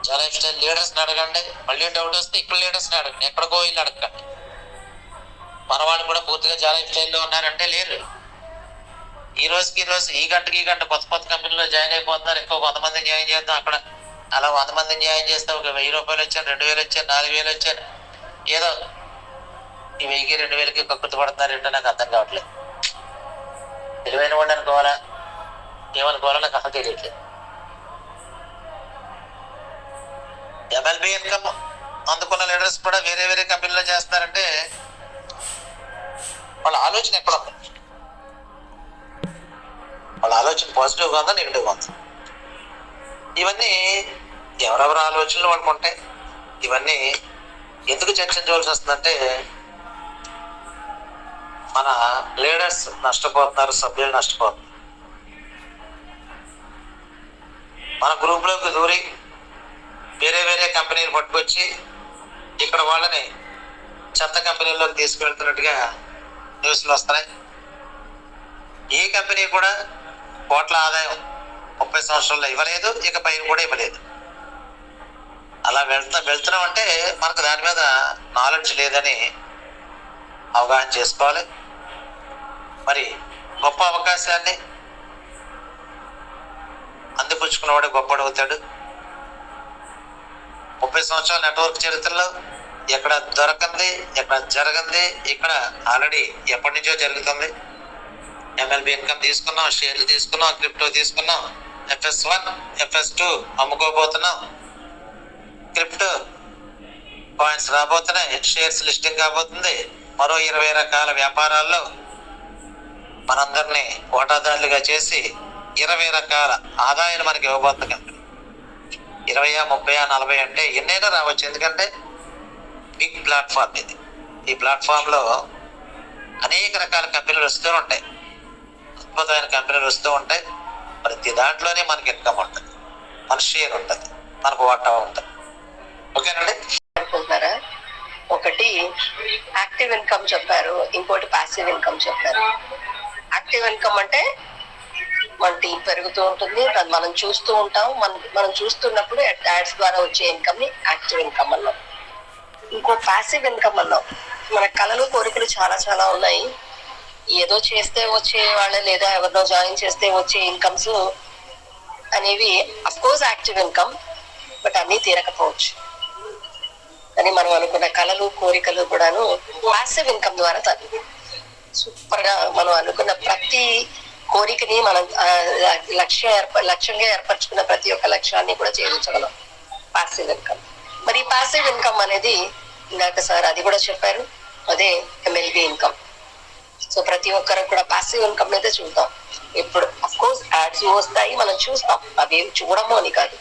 జాలైఫ్ స్టైల్ లీడర్స్ని అడగండి. మళ్ళీ డౌట్ వస్తే ఇక్కడ లీడర్స్ని అడగండి. ఎక్కడికో వీళ్ళు అడగండి. మన వాళ్ళు కూడా పూర్తిగా జాలైఫ్ స్టైల్లో ఉన్నారంటే లేరు. ఈ రోజుకి ఈ గంట కొత్త కొత్త కంపెనీలో జాయిన్ అయిపోతున్నారు. ఇంకో 100 మందిని జాయిన్ చేద్దాం అక్కడ. అలా 100 మందిని జాయిన్ చేస్తే ఒక 1000 రూపాయలు వచ్చాను, 2000 వచ్చాను, 4000 వచ్చాను. ఏదో ఈ 1000కి 2000కి కక్కుర్తి పడుతున్నారు ఏంటో నాకు అర్థం కావట్లేదు. తెలివైన వాడు అనుకోవాలా ఏమనుకోవాలో నాకు అసలు తెలియట్లేదు. MLB ఇన్కమ్ అందుకున్న లీడర్స్ కూడా వేరే వేరే కంపెనీలో చేస్తున్నారంటే వాళ్ళ ఆలోచన ఎక్కడ ఉంది? వాళ్ళ ఆలోచన పాజిటివ్గా ఉందా నెగిటివ్గా ఉందా? ఇవన్నీ ఎవరెవరి ఆలోచనలు వాళ్ళకు ఉంటాయి. ఇవన్నీ ఎందుకు చర్చించవలసి వస్తుందంటే మన లీడర్స్ నష్టపోతున్నారు, సభ్యులు నష్టపోతున్నారు. మన గ్రూప్లోకి దూరి వేరే వేరే కంపెనీలు పట్టుకొచ్చి ఇక్కడ వాళ్ళని చెత్త కంపెనీల్లోకి తీసుకెళ్తున్నట్టుగా న్యూస్లు వస్తున్నాయి. ఏ కంపెనీ కూడా కోట్ల ఆదాయం 30 సంవత్సరాల్లో ఇవ్వలేదు, ఇక పైన కూడా ఇవ్వలేదు. అలా వెళ్తున్నాం అంటే మనకు దాని మీద నాలెడ్జ్ లేదని అవగాహన చేసుకోవాలి. మరి గొప్ప అవకాశాన్ని అందిపుచ్చుకున్నవాడు గొప్పడు అవుతాడు. 30 సంవత్సరాల నెట్వర్క్ చరిత్రలో ఎక్కడ దొరకంది, ఎక్కడ జరగంది, ఇక్కడ ఆల్రెడీ ఎప్పటి నుంచో జరుగుతుంది. MLB ఇన్కమ్ తీసుకున్నాం, షేర్లు తీసుకున్నాం, క్రిప్టో తీసుకున్నాం, FS1 FS2 అమ్ముకోబోతున్నాం, క్రిప్టో కాయిన్స్ రాబోతున్నాయి, షేర్స్ లిస్టింగ్ కాబోతుంది. మరో 20 రకాల వ్యాపారాల్లో మనందరినీ వాటాదారులుగా చేసి 20 రకాల ఆదాయాలు మనకి ఇవ్వబోతుంది కంపెనీ. 20, 30, 40 అంటే ఎన్నైనా రావచ్చు. ఎందుకంటే బిగ్ ప్లాట్ఫామ్ ఇది. ఈ ప్లాట్ఫామ్లో అనేక రకాల కంపెనీలు వస్తూ ఉంటాయి, అద్భుతమైన కంపెనీలు వస్తూ ఉంటాయి. ప్రతి దాంట్లోనే మనకి ఇన్కమ్ ఉంటుంది, మన షేర్ ఉంటుంది, మనకు వాటా ఉంటుంది. ఓకేనండి. అనుకుంటున్నారా? ఒకటి యాక్టివ్ ఇన్కమ్ చెప్పారు, ఇంకోటి ప్యాసివ్ ఇన్కమ్ చెప్పారు. యాక్టివ్ ఇన్కమ్ అంటే మన టీం పెరుగుతూ ఉంటుంది, మనం చూస్తూ ఉంటాం. మనం చూస్తున్నప్పుడు యాడ్స్ ద్వారా వచ్చే ఇన్కమ్ ని యాక్టివ్ ఇన్కమ్ అన్నాం. ఇంకో ప్యాసివ్ ఇన్కమ్ అన్నాం. మన కళలు కోరికలు చాలా చాలా ఉన్నాయి. ఏదో చేస్తే వచ్చే వాళ్ళే లేదా ఎవరినో జాయిన్ చేస్తే వచ్చే ఇన్కమ్స్ అనేవి అఫ్కోర్స్ యాక్టివ్ ఇన్కమ్, బట్ అన్నీ తీరకపోవచ్చు. కానీ మనం అనుకున్న కళలు కోరికలు కూడాను ప్యాసివ్ ఇన్కమ్ ద్వారా సూపర్ గా మనం అనుకున్న ప్రతి కోరికని మనం లక్ష్యంగా ఏర్పరచుకున్న ప్రతి ఒక్క లక్ష్యాన్ని కూడా చేయించగలం పాసివ్ ఇన్కమ్. మరి పాసివ్ ఇన్కమ్ అనేది ఇందాక సార్ అది కూడా చెప్పారు, అదే MLB ఇన్కమ్. సో ప్రతి ఒక్కరు కూడా పాసివ్ ఇన్కమ్ అయితే చూద్దాం. ఇప్పుడు అఫ్కోర్స్ యాడ్స్ వస్తాయి, మనం చూస్తాం, అవి చూడము అని కాదు.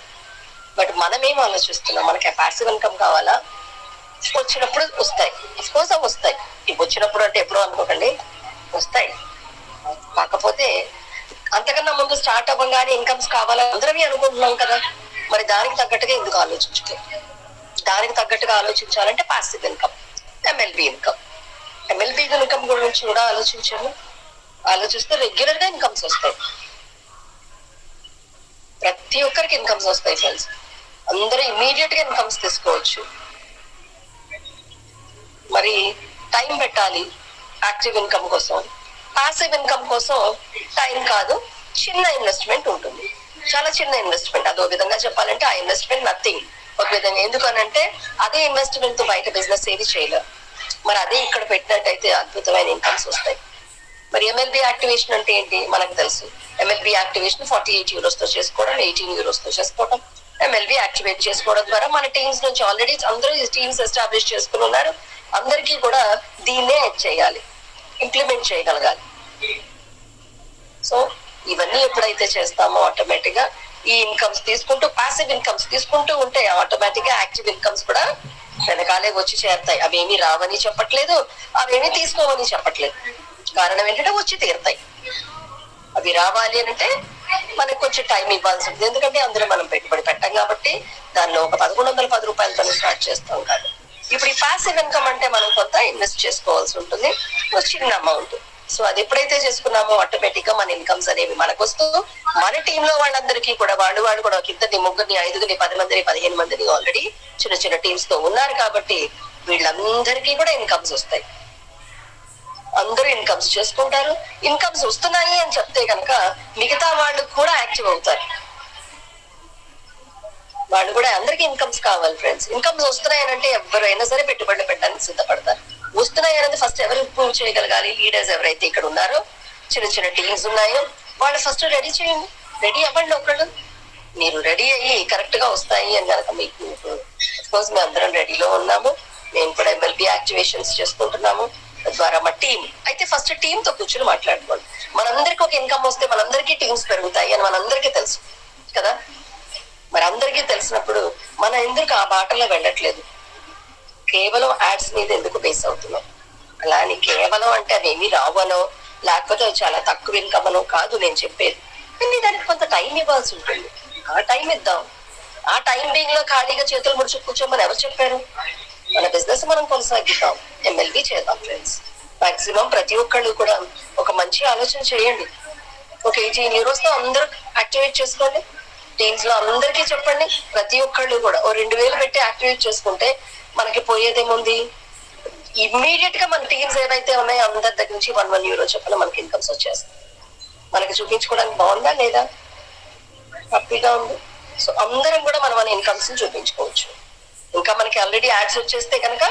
బట్ మనం ఏం ఆలోచిస్తున్నాం? మనకి పాసివ్ ఇన్కమ్ కావాలా? వచ్చినప్పుడు వస్తాయి, అఫ్కోర్స్ అవి వస్తాయి. ఇవి వచ్చినప్పుడు అంటే ఎప్పుడో అనుకోకండి, వస్తాయి. కాకపోతే అంతకన్నా ముందు స్టార్ట్ అవ్వగానే ఇన్కమ్స్ కావాలని అందరమే అనుకుంటున్నాం కదా. మరి దానికి తగ్గట్టుగా ఎందుకు ఆలోచించుకోవాలి? దానికి తగ్గట్టుగా ఆలోచించాలంటే passive income, MLB income. MLB income గురించి కూడా ఆలోచించాము. ఆలోచిస్తే రెగ్యులర్ గా ఇన్కమ్స్ వస్తాయి, ప్రతి ఒక్కరికి ఇన్కమ్స్ వస్తాయి ఫ్రెండ్స్. అందరూ ఇమీడియట్ గా ఇన్కమ్స్ తీసుకోవచ్చు. మరి టైం పెట్టాలి యాక్టివ్ ఇన్కమ్ కోసం. పాసివ్ ఇన్కమ్ కోసం టైం కాదు, చిన్న ఇన్వెస్ట్మెంట్ ఉంటుంది, చాలా చిన్న ఇన్వెస్ట్మెంట్. అదో విధంగా చెప్పాలంటే ఆ ఇన్వెస్ట్మెంట్ నథింగ్ ఒక విధంగా. ఎందుకనంటే అదే ఇన్వెస్ట్మెంట్ తో బయట బిజినెస్ ఏది చేయలేరు. మరి అదే ఇక్కడ పెట్టినట్టయితే అద్భుతమైన ఇన్కమ్స్ వస్తాయి. మరి MLB యాక్టివేషన్ అంటే ఏంటి మనకు తెలుసు. MLB యాక్టివేషన్ 48 యూరోస్ తో చేసుకోవడం, 18 యూరోస్ తో చేసుకోవడం. MLB యాక్టివేట్ చేసుకోవడం ద్వారా మన టీమ్స్ నుంచి ఆల్రెడీ అందరూ టీమ్స్ ఎస్టాబ్లిష్ చేసుకుని ఉన్నారు. అందరికీ కూడా దీన్నే చేయాలి, ఇంప్లిమెంట్ చేయగలగాలి. సో ఇవన్నీ ఎప్పుడైతే చేస్తామో ఆటోమేటిక్ గా ఈ ఇన్కమ్స్ తీసుకుంటూ పాసివ్ ఇన్కమ్స్ తీసుకుంటూ ఉంటే ఆటోమేటిక్ గా యాక్టివ్ ఇన్కమ్స్ కూడా వెనకాలే వచ్చి చేరుతాయి. అవేమీ రావని చెప్పట్లేదు, అవేమీ తీసుకోవని చెప్పట్లేదు. కారణం ఏంటంటే వచ్చి తీరుతాయి. అవి రావాలి అంటే మనకు కొంచెం టైం ఇవ్వాల్సి ఉంటుంది. ఎందుకంటే అందులో మనం పెట్టుబడి పెట్టాం కాబట్టి దానిలో ఒక 1110 రూపాయలతో స్టార్ట్ చేస్తాం కాదు. ఇప్పుడు ఈ పాసివ్ ఇన్కమ్ అంటే మనం కొంత ఇన్వెస్ట్ చేసుకోవాల్సి ఉంటుంది, ఒక చిన్న అమౌంట్. సో అది ఎప్పుడైతే చేసుకున్నామో ఆటోమేటిక్ గా మన ఇన్కమ్స్ అనేవి మనకు వస్తూ మన టీంలో వాళ్ళందరికీ కూడా వాళ్ళు కూడా ఒక 2, 3, 5, 10 మందిని 15 మందిని ఆల్రెడీ చిన్న చిన్న టీమ్స్ తో ఉన్నారు కాబట్టి వీళ్ళందరికీ కూడా ఇన్కమ్స్ వస్తాయి. అందరూ ఇన్కమ్స్ చేసుకుంటారు. ఇన్కమ్స్ వస్తున్నాయి అని చెప్తే కనుక మిగతా వాళ్ళు కూడా యాక్టివ్ అవుతారు. వాళ్ళు కూడా అందరికి ఇన్కమ్స్ కావాలి ఫ్రెండ్స్. ఇన్కమ్స్ వస్తున్నాయనంటే ఎవరైనా సరే పెట్టుబడులు పెట్టడానికి సిద్ధపడతారు. వస్తున్నాయి అనేది ఫస్ట్ ఎవరు ప్రూవ్ చేయగలగాలి? లీడర్స్ ఎవరైతే ఇక్కడ ఉన్నారో, చిన్న చిన్న టీమ్స్ ఉన్నాయో వాళ్ళు ఫస్ట్ రెడీ చేయండి. రెడీ అవ్వండి. ఒకళ్ళు మీరు రెడీ అయ్యి కరెక్ట్ గా వస్తాయి అని కనుక మీకు కోర్స్ మేము అందరం రెడీలో ఉన్నాము. మేము కూడా MLB యాక్టివేషన్స్ చేసుకుంటున్నాము. తద్వారా మా టీం అయితే ఫస్ట్ టీమ్ తో కూర్చొని మాట్లాడుకోండి. మనందరికి ఒక ఇన్కమ్ వస్తే మనందరికీ టీమ్స్ పెరుగుతాయి అని మనందరికీ తెలుసు కదా. మరి అందరికీ తెలిసినప్పుడు మనం ఎందుకు ఆ బాటలో వెళ్ళట్లేదు? కేవలం యాడ్స్ మీద ఎందుకు బేస్ అవుతున్నాం? అలా అని కేవలం అంటే అవి ఏమి రావనో లేకపోతే చాలా తక్కువ ఇన్కమ్ అనో కాదు నేను చెప్పేది. కానీ దానికి కొంత టైం ఇవ్వాల్సి ఉంటుంది. ఆ టైం ఇద్దాం. ఆ టైం బీయింగ్ లో ఖాళీగా చేతులు ముడుచు కూర్చోమని ఎవరు చెప్పారు? మన బిజినెస్ మనం కొనసాగిద్దాం. MLB చేద్దాం ఫ్రెండ్స్. మాక్సిమం ప్రతి ఒక్కళ్ళు కూడా ఒక మంచి ఆలోచన చేయండి. ఒక 18 euros తో అందరూ యాక్టివేట్ చేసుకోండి. టీమ్స్ లో అందరికీ చెప్పండి. ప్రతి ఒక్కళ్ళు కూడా ఓ 2000 పెట్టి యాక్టివేట్ చేసుకుంటే మనకి పోయేదేముంది? ఇమ్మీడియట్ గా మన టీమ్స్ ఏవైతే ఉన్నాయో అందరి దగ్గర నుంచి 1 euro చొప్పున మనకి ఇన్కమ్స్ వచ్చేస్తాయి. మనకి చూపించుకోవడానికి బాగుందా లేదా? హ్యాపీగా ఉంది. సో అందరం కూడా మనం మన ఇన్కమ్స్ చూపించుకోవచ్చు. ఇంకా మనకి ఆల్రెడీ యాడ్స్ వచ్చేస్తే కనుక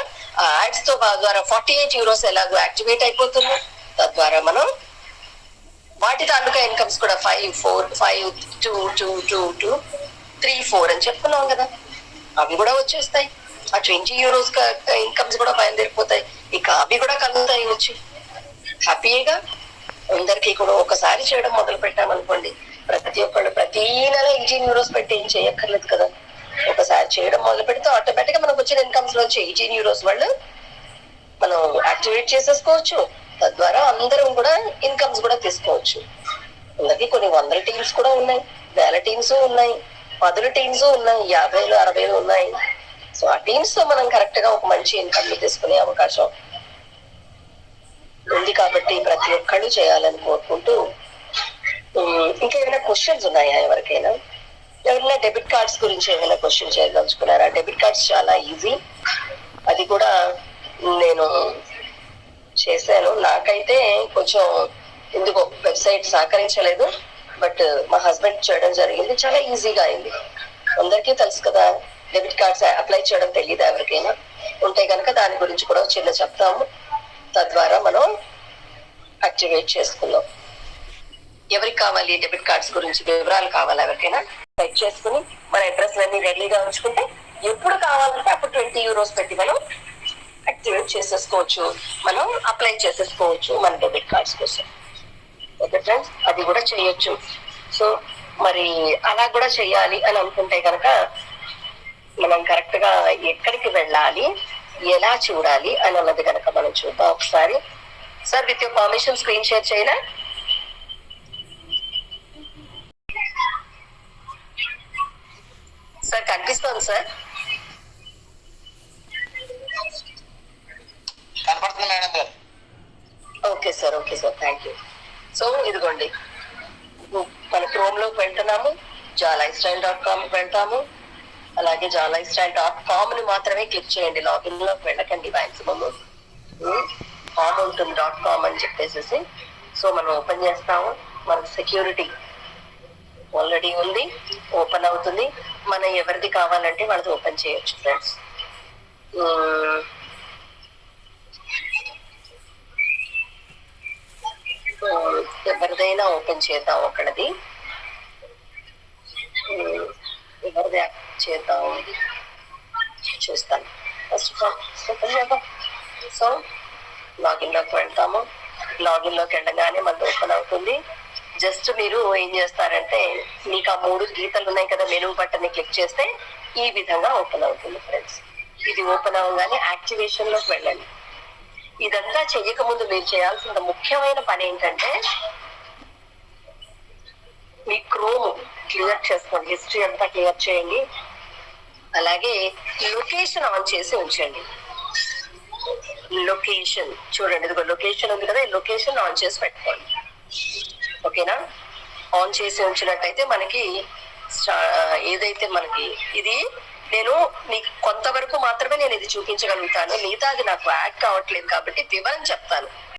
ఆ యాడ్స్ తో ద్వారా 48 euros ఎలాగో యాక్టివేట్ అయిపోతుంది. తద్వారా మనం వాటి తాలూకా ఇన్కమ్స్ కూడా 5, 4, 5, 2, 2, 2, 2, 3, 4 అని చెప్పుకున్నాం కదా. అవి కూడా వచ్చేస్తాయి. ఆ 20 euros ఇన్కమ్స్ కూడా బయలుదేరిపోతాయి. ఇక అవి కూడా కలుగుతాయి వచ్చి. హ్యాపీగా అందరికీ కూడా ఒకసారి చేయడం మొదలు పెట్టామనుకోండి, ప్రతి ఒక్కళ్ళు ప్రతి నెల 18 euros పెట్టి ఏం చేయక్కర్లేదు కదా. ఒకసారి చేయడం మొదలు పెడితే ఆటోమేటిక్ గా మనకు వచ్చిన ఇన్కమ్స్ నుంచి 18 euros వాళ్ళు మనం యాక్టివేట్ చేసేసుకోవచ్చు. తద్వారా అందరం కూడా ఇన్కమ్స్ కూడా తీసుకోవచ్చు. అందరికి కొన్ని 100 టీమ్స్ కూడా ఉన్నాయి, 1000 టీమ్స్ ఉన్నాయి, 10 టీమ్స్ ఉన్నాయి, 50, 60 ఉన్నాయి. సో ఆ టీమ్స్ తో మనం కరెక్ట్ గా ఒక మంచి ఇన్కమ్ తీసుకునే అవకాశం ఉంది. కాబట్టి ప్రతి ఒక్కళ్ళు చేయాలని కోరుకుంటూ, ఇంకేమైనా క్వశ్చన్స్ ఉన్నాయా ఎవరికైనా? ఎవరైనా డెబిట్ కార్డ్స్ గురించి ఏమైనా క్వశ్చన్ చేయదలుచుకున్నారా? డెబిట్ కార్డ్స్ చాలా ఈజీ. అది కూడా నేను చేశాను. నాకైతే కొంచెం ఎందుకో వెబ్సైట్ సహకరించలేదు. బట్ మా హస్బెండ్ చేయడం జరిగింది. చాలా ఈజీగా అయింది. అందరికీ తెలుసు కదా, డెబిట్ కార్డ్స్ అప్లై చేయడం తెలియదా ఎవరికైనా? ఉంటే కనుక దాని గురించి కూడా చిన్న చెప్తాము. తద్వారా మనం యాక్టివేట్ చేసుకుందాం. ఎవరికి కావాలి డెబిట్ కార్డ్స్ గురించి వివరాలు కావాలి ఎవరికైనా? టైప్ చేసుకుని మన అడ్రస్ అన్ని రెడీగా ఉంచుకుంటే ఎప్పుడు కావాలంటే అప్పుడు 20 euros పెట్టి మనం యాక్టివేట్ చేసేసుకోవచ్చు. మనం అప్లై చేసేసుకోవచ్చు మన డెబిట్ కార్డ్స్ కోసం. ఓకే ఫ్రెండ్స్, అది కూడా చేయొచ్చు. సో మరి అలా కూడా చెయ్యాలి అని అనుకుంటే కనుక మనం కరెక్ట్ గా ఎక్కడికి వెళ్ళాలి, ఎలా చూడాలి అని అన్నది కనుక మనం చూద్దాం ఒకసారి. Sir with your permission screen share చేయనా? సార్ కనిపిస్తుంది సార్? కనపడుతుంది మేడం గారు. Okay sir, okay sir, thank you. So ఇదిగోండి, మన క్రోమ్ లోకి వెళ్తున్నాము, jalifestyle.com వెళ్తాము. అలాగే jalifestyle.com ని మాత్రమే క్లిక్ చేయండి. లాగిన్ లోకి వెళ్ళకండి. మాక్సిమం కామ్ ఉంటుంది .com అని చెప్పేసి. సో మనం ఓపెన్ చేస్తాము. మనకు సెక్యూరిటీ ఆల్రెడీ ఉంది, ఓపెన్ అవుతుంది. మనం ఎవరిది కావాలంటే వాళ్ళది ఓపెన్ చేయొచ్చు ఫ్రెండ్స్. ఎవరిదైనా ఓపెన్ చేద్దాం ఒకళ్ళది. ఎవరిది చేద్దాం చూస్తాను. ఫస్ట్ ఆఫ్ ఆల్ ఓపెన్ చేద్దాం. సో లాగిన్ లోకి వెళ్తాము. లాగిన్ లోకి వెళ్ళగానే మనది ఓపెన్ అవుతుంది. జస్ట్ మీరు ఏం చేస్తారంటే, మీకు ఆ 3 గీతలు ఉన్నాయి కదా, మెనూ బటన్ ని క్లిక్ చేస్తే ఈ విధంగా ఓపెన్ అవుతుంది ఫ్రెండ్స్. ఇది ఓపెన్ అవ్వగానే యాక్టివేషన్ లోకి వెళ్ళండి. ఇదంతా చెయ్యక ముందు మీరు చేయాల్సిన ముఖ్యమైన పని ఏంటంటే, మీ క్రోమ్ క్లియర్ చేసుకోండి. హిస్టరీ అంతా క్లియర్ చేయండి. అలాగే లొకేషన్ ఆన్ చేసి ఉంచండి. లొకేషన్ చూడండి, ఇదిగో లొకేషన్ ఉంది కదా, లొకేషన్ ఆన్ చేసి పెట్టుకోండి. ఓకేనా? ఆన్ చేసి ఉంచినట్టయితే మనకి ఏదైతే మనకి ఇది నేను మీకు కొంతవరకు మాత్రమే నేను ఇది చూపించగలుగుతాను. మిగతా అది నాకు యాడ్ కావట్లేదు కాబట్టి వివరం చెప్తాను.